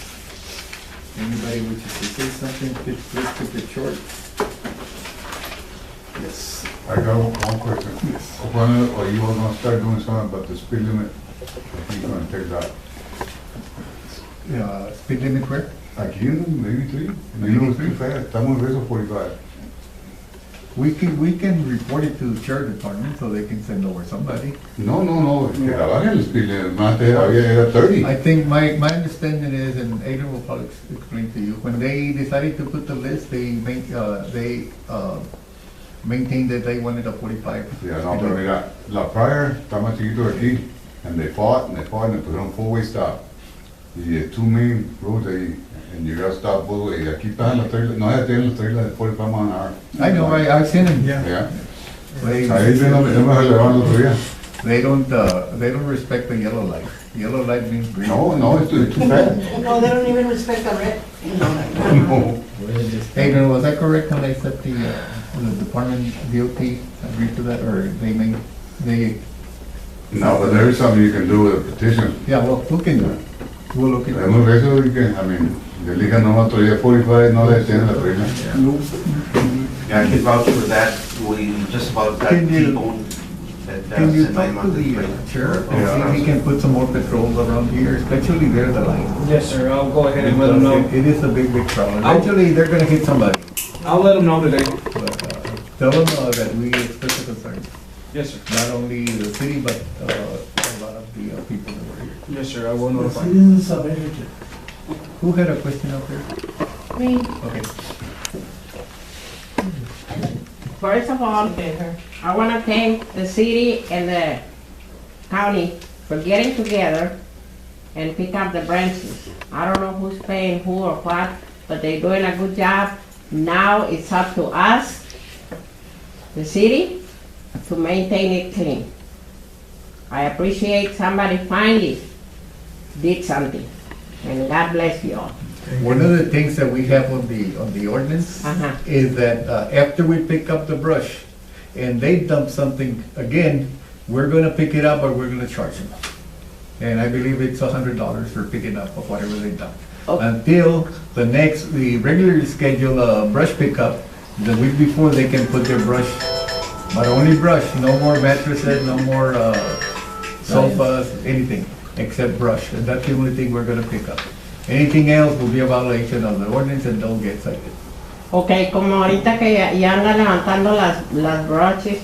Anybody wishes to say something, please keep it short. Yes. I got one question. Yes. When are you all gonna start doing something about the speed limit? I think you're gonna take that. Speed limit where? Aquí, maybe 3. Maybe 3 fast. Estamos en reso 45. We can report it to the sheriff department so they can send over somebody. No, es que trabajen los piles, más de había 30. I think my understanding is, and Adrian will probably explain to you, when they decided to put the list, they maintained that they wanted a 45. Ya, no, pero mira, la prior está más chiquito de aquí, and they fought, and pusieron four-way stop. Y the two main roads ahí, and you gotta stop both ways. Aquí están las trailers, no, ya tienen las trailers de 45 miles an hour. I know, I've seen them, yeah. Yeah. They- Ahí se nos relevaron el otro día. They don't respect the yellow light. Yellow light means green. No, it's too fast. No, they don't even respect the red. No. Adrian, was that correct when they said the department DOT agreed to that, or they, No, but there is something you can do with a petition. yeah, well, we'll look into it. Tenemos eso, you can, I mean, le elijan nomás todavía 45, no le tienen la trailer. Yeah, I can vouch for that. We just about got Can you- T-bone that Can you sent my talk to monthly the rate. sheriff and see if he can put some more patrols around here, especially there, the line? Yes, sir, I'll go ahead and let them know. It is a big problem. Eventually, they're gonna hit somebody, I'll let them know today. but tell them that we express a concern. Yes, sir. Not only the city, but a lot of the people that were here. Yes, sir, I will notify. Citizens of Asherton. Who had a question up there? Me. Okay. First of all, I want to thank the city and the county for getting together and pick up the branches. I don't know who's paying who or what, but they're doing a good job. Now it's up to us, the city, to maintain it clean. I appreciate somebody finally did something, and God bless you all. One of the things that we have on the ordinance Uh-huh. is that after we pick up the brush and they dump something again, we're gonna pick it up or we're gonna charge them. And I believe it's $100 for picking up of whatever they dump. Okay. Until the regularly scheduled brush pickup, the week before they can put their brush, but only brush, no more mattresses, no more sofas, anything, except brush. And that's the only thing we're gonna pick up. Anything else will be a violation of the ordinance and don't get cited. Ok, como ahorita que ya andan levantando las broches,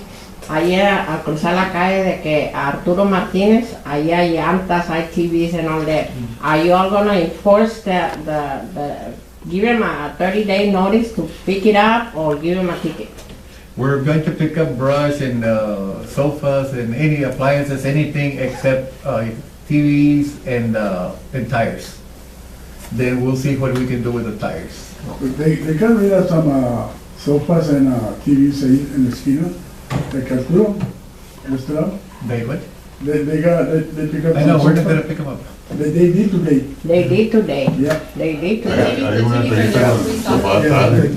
ahí al cruzar la calle de que Arturo Martínez, ahí hay llantas, hay TVs and all that. Are you all gonna enforce give him a 30-day notice to pick it up or give him a ticket? We're going to pick up brush and sofas and any appliances, anything except TVs and tires. Then we'll see what we can do with the tires. They can read us some sofas and TVs ahí en la esquina, de Arturo, Estrada. They what? They pick up. I know, some we're not sofas. gonna pick them up. They did today. They did today. Yeah. They did today. Hay una entrevista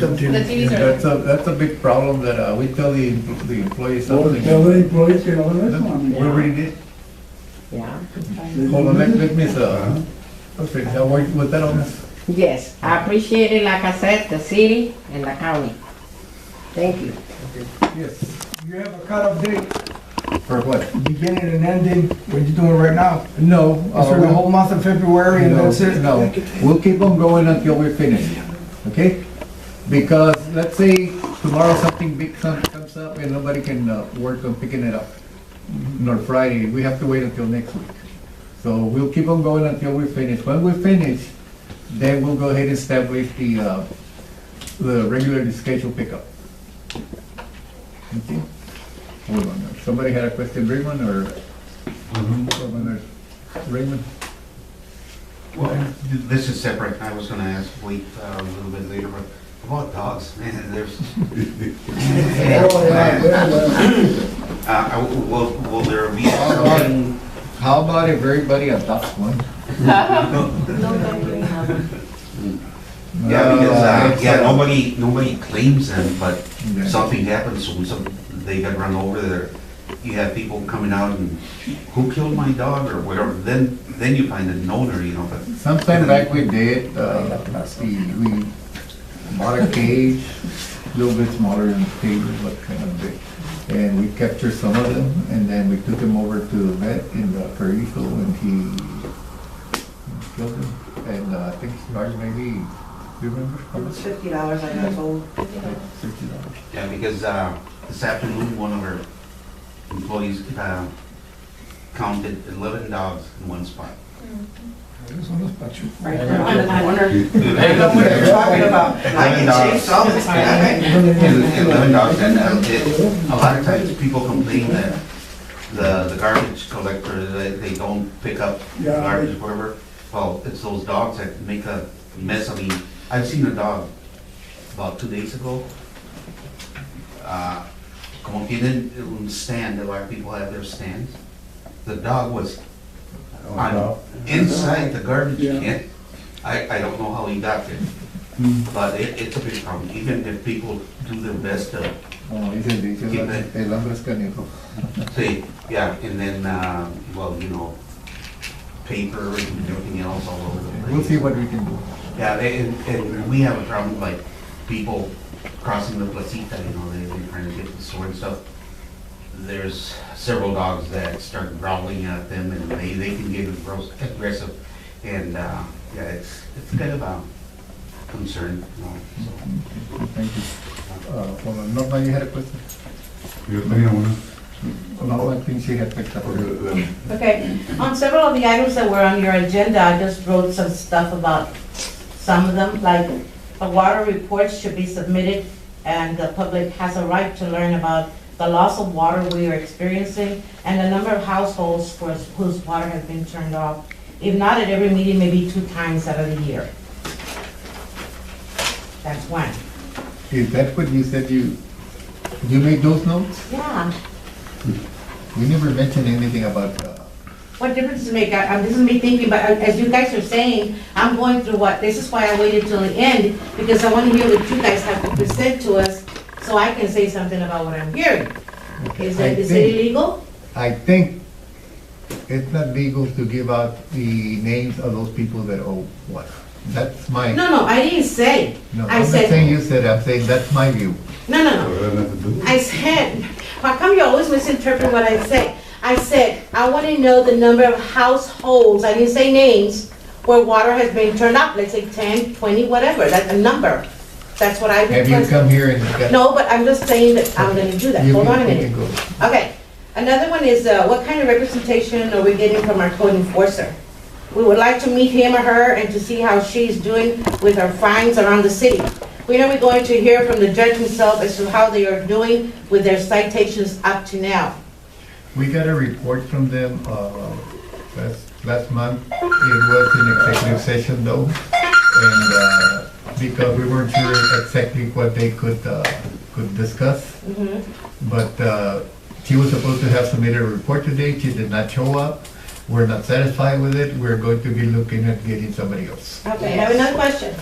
con The TVs are. That's a big problem that we tell the employees Or something. tell the employees que no hagan eso. I mean, We already did. Yeah. Hold on, let me, okay, now with that on. Yes, I appreciate it, like I said, the city and the county. Thank you. Yes. You have a cutoff date, For what? beginning and ending, what you doing right now? No. Is it the whole month of February and that's it? No, we'll keep on going until we're finished, okay? Because let's say tomorrow something big comes up and nobody can work on picking it up. Nor Friday, we have to wait until next week. So we'll keep on going until we're finished. When we're finished, then we'll go ahead and establish the regularly scheduled pickup. Okay? Hold on, somebody had a question, Raymond, or? Raymond? Well, this is separate. I was gonna ask, wait a little bit later, but about dogs, man, there's. Will there be something? How about if everybody adopts one? Yeah, because, it's, nobody claims them, but Yeah. something happens, so they got run over there. You have people coming out and, who killed my dog or whatever, then you find an owner, you know, but. Sometime back we did, we bought a cage, a little bit smaller than the cage, but kind of big. And we captured some of them, and then we took them over to the vet in the Perico, and he killed them. And I think he charged maybe Do you remember? How much? It's $50 I got told. $50. Yeah, because this afternoon, one of our employees counted 11 dogs in one spot. Right there on the corner. I know what you're talking about. I get chased all the time. 11 dogs, and a lot of times people complain that the garbage collector, they don't pick up Yeah. garbage, whatever. Well, it's those dogs that make a mess. I mean, I've seen a dog about 2 days ago. Como tienen un stand, a lot of people have their stands. The dog was inside the garbage Yeah. can. I don't know how he got there, but it's a big problem, even if people do their best to Oh, dice el hambre es canijo. say, yeah, and then, well, you know, paper and everything else all over the place. We'll see what we can do. Yeah, and we have a problem like people crossing the placita, you know, they're trying to get the store and stuff. There's several dogs that start growling at them and they can get aggressive. And, yeah, it's kind of a concern, you know, so. Thank you. Hold on, Norma, you had a question? Yo tenía una. No, I think she had picked up. Okay, on several of the items that were on your agenda, I just wrote some stuff about some of them, like a water report should be submitted and the public has a right to learn about the loss of water we are experiencing and the number of households whose water has been turned off. If not at every meeting, maybe 2 times out of the year. That's one. Is that what you said you made those notes? Yeah, We never mentioned anything about, what difference does it make? This is me thinking, but as you guys are saying, I'm going through this is why I waited till the end, because I want to hear what you guys have to present to us, so I can say something about what I'm hearing. Is it illegal? I think it's not legal to give out the names of those people that owe water. That's my. No, I didn't say. No, I I'm not said, saying you said, I'm saying that's my view. no. I said, how come you always misinterpret what I say? I said, I want to know the number of households, I didn't say names, where water has been turned off, let's say 10, 20, whatever, that's a number. That's what I Have you come here and got? No, but I'm just saying that I'm going to do that. You Hold can- on a you minute. can go. Okay. Another one is, what kind of representation are we getting from our code enforcer? We would like to meet him or her and to see how she's doing with her fines around the city. When are we going to hear from the judge himself as to how they are doing with their citations up to now? We got a report from them, last month. It was an executive session though, and, because we weren't sure exactly what they could discuss. But, she was supposed to have submitted a report today. She did not show up. We're not satisfied with it. We're going to be looking at getting somebody else. Okay, I have another question.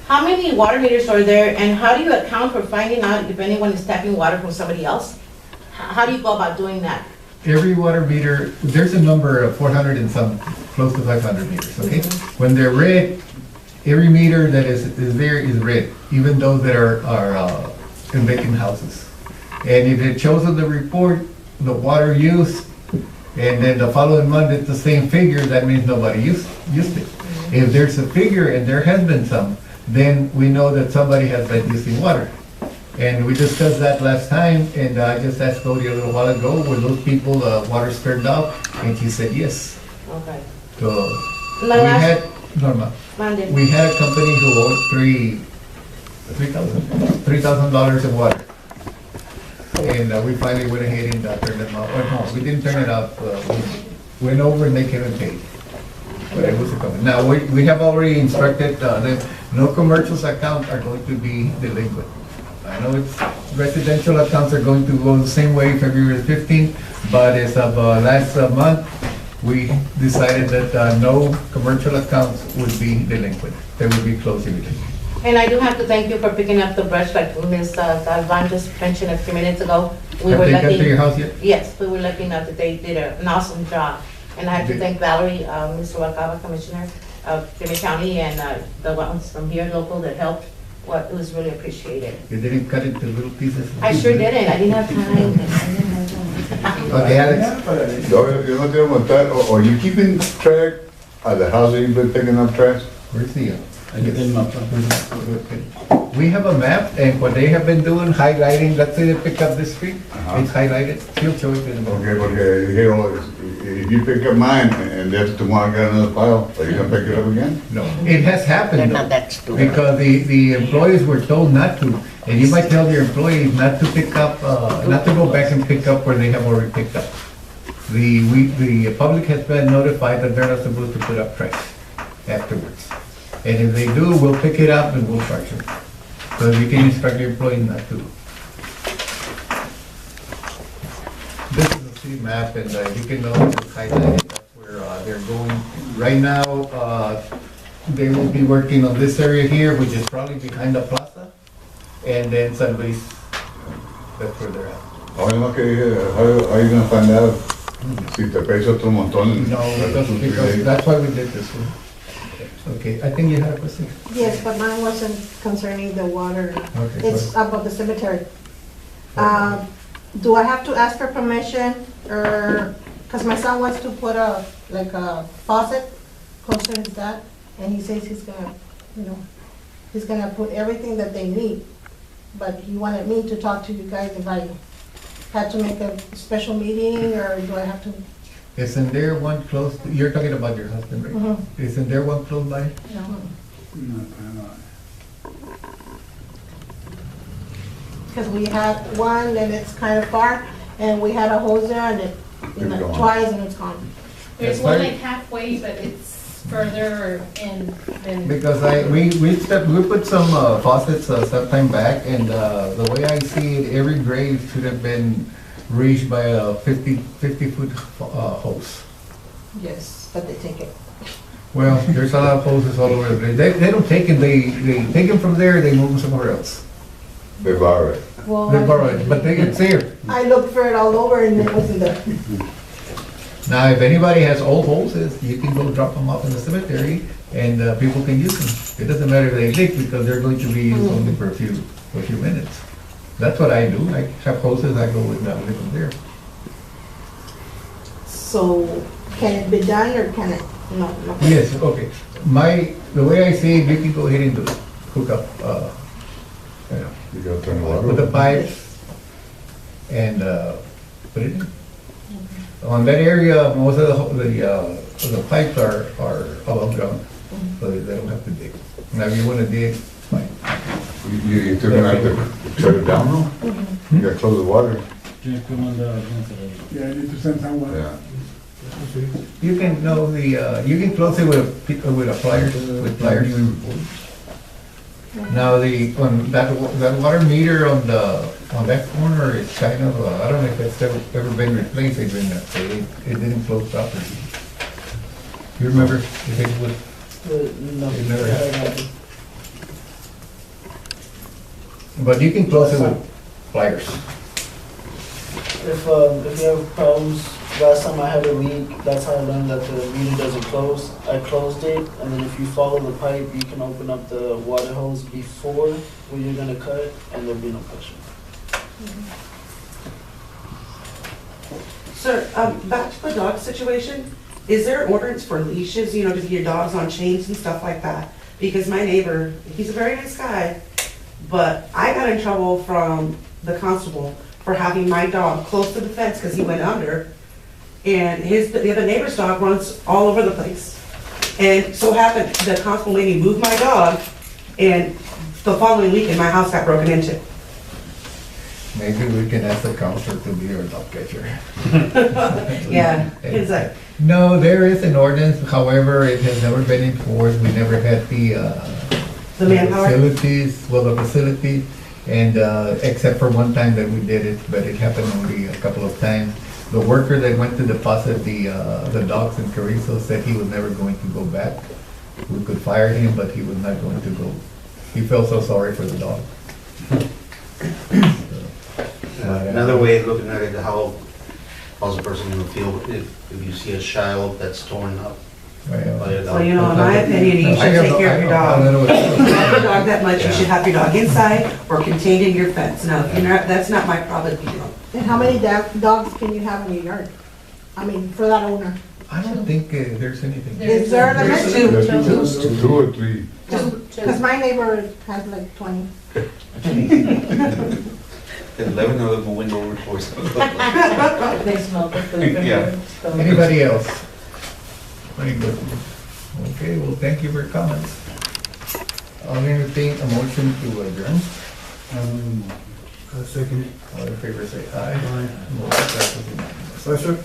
How many water meters are there and how do you account for finding out if anyone is tapping water from somebody else? How do you go about doing that? Every water meter, there's a number of 400 and some, close to 500 meters, okay? When they're red, every meter that is there is red, even those that are in vacant houses. And if it shows on the report, the water used, and then the following month it's the same figure, that means nobody used it. If there's a figure and there has been some, then we know that somebody has been using water. And we discussed that last time, and I just asked Cody a little while ago, were those people, water turned off? And she said yes. Okay. So, My we last- had, Norma, Monday. we had a company who owed $3,000 in water. And we finally went ahead and turned them off. Or no, we didn't turn it off. We went over and they came and paid. But it was a company. Now, we have already instructed them, no commercials accounts are going to be delinquent. I know it's, residential accounts are going to go the same way February 15th, but as of last month, we decided that no commercial accounts would be delinquent. They would be closed immediately. And I do have to thank you for picking up the brush like Ms. Galvan just mentioned a few minutes ago. We Have were they got lucky. to your house yet? Yes, we were lucky enough that they did an awesome job. And I have to thank Valerie, Mr. Wacaba, Commissioner of Jimmy County, and the ones from here local that helped. Well, it was really appreciated. You didn't cut it to little pieces? I sure didn't. I didn't have time. Okay, Alex. Yo no te voy a montar, are you keeping track of the house that you've been picking up trash? Where's the, I give them a plan. We have a map, and what they have been doing, highlighting, let's say they pick up this street, Uh-huh. it's highlighted, still show it in the Okay, porque dijeron, if you pick up mine and after tomorrow I got another file, are you gonna pick it up again? No, it has happened though, because the employees were told not to. And you might tell your employees not to pick up, not to go back and pick up where they have already picked up. The public has been notified that they're not supposed to put up trash afterwards. And if they do, we'll pick it up and we'll charge them. So you can instruct your employees not to. This is a city map, and you can notice it's highlighted, that's where they're going. Right now, they will be working on this area here, which is probably behind the plaza, and then San Luis, that's where they're at. Oye, no, que dije, how are you gonna find out si te pesa otro montón? No, because that's why we did this one. Okay, I think you had a question. Yes, but mine wasn't concerning the water. Okay, It's about the cemetery. Do I have to ask for permission, or, because my son wants to put a faucet closer to his dad, and he says he's gonna, he's gonna put everything that they need. But he wanted me to talk to you guys if I had to make a special meeting, or do I have to? Isn't there one close, you're talking about your husband, right? Mhm. Isn't there one close by? No. Because we had one, and it's kind of far, and we had a hose there, and it, It's gone. twice, and it's gone. There's That's one right. like halfway, but it's further in than. Because we put some faucets sometime back, and the way I see it, every grave should have been reached by a 50-foot hose. Yes, but they take it. Well, there's a lot of hoses all over the place. They don't take it, they take them from there, they move them somewhere else. They borrow it. Well, They borrow it, but it's here. I looked for it all over, and it wasn't there. Now, if anybody has old hoses, you can go drop them off in the cemetery, and people can use them. It doesn't matter if they leak, because they're going to be used only for a few minutes. That's what I do. I have hoses, I go with them, leave them there. So, can it be done, or can it, no? Yes, okay. The way I see it, you can go ahead and do it. Hook up, You gotta turn the water with the on. pipes, and put it in. On that area, most of the pipes are above ground, so they don't have to dig. Now, if you wanna dig, fine. You're still gonna have to shut it down, no? You gotta close the water. Yeah, I need to send someone. Yeah. You can know you can close it with a pliers, with pliers. Now, on that water meter on that corner is kind of, I don't know if it's ever been replaced, it didn't close properly. You remember if it was? No. It never happened. But you can close it with pliers. If you have problems, last time I had a leak, that's how I learned that the meter doesn't close. I closed it, and then if you follow the pipe, you can open up the water hose before where you're gonna cut, and there'll be no pressure. Sir, back to the dog situation, is there an ordinance for leashes, to get your dogs on chains and stuff like that? Because my neighbor, he's a very nice guy, but I got in trouble from the constable for having my dog close to the fence because he went under, and the other neighbor's dog runs all over the place. And so happened, the constable made me move my dog, and the following weekend, my house got broken into. Maybe we can ask the counselor to be our dog catcher. Yeah, it's like, No, there is an ordinance, however, it has never been enforced. We never had the manpower? facilities, and except for one time that we did it, but it happened only a couple of times. The worker that went to deposit the dogs in Carrizo said he was never going to go back. We could fire him, but he was not going to go. He felt so sorry for the dog. Another way of looking at it, how's a person gonna feel if you see a child that's torn up by a dog? well, in my opinion, you should take care of your dog. If you love your dog that much, you should have your dog inside or contained in your fence. Now, if you're not, that's not my problem, And how many dogs can you have in your yard? I mean, for that owner? I don't think there's anything. Is there a limit? Two or three. Because my neighbor has like 20. 11 of them went over for some. They smell the food. Yeah. Anybody else? Very good. Okay, well, thank you for your comments. I'll entertain a motion to adjourn. Second. All in favor, say aye. Motion passes unanimously. Sir?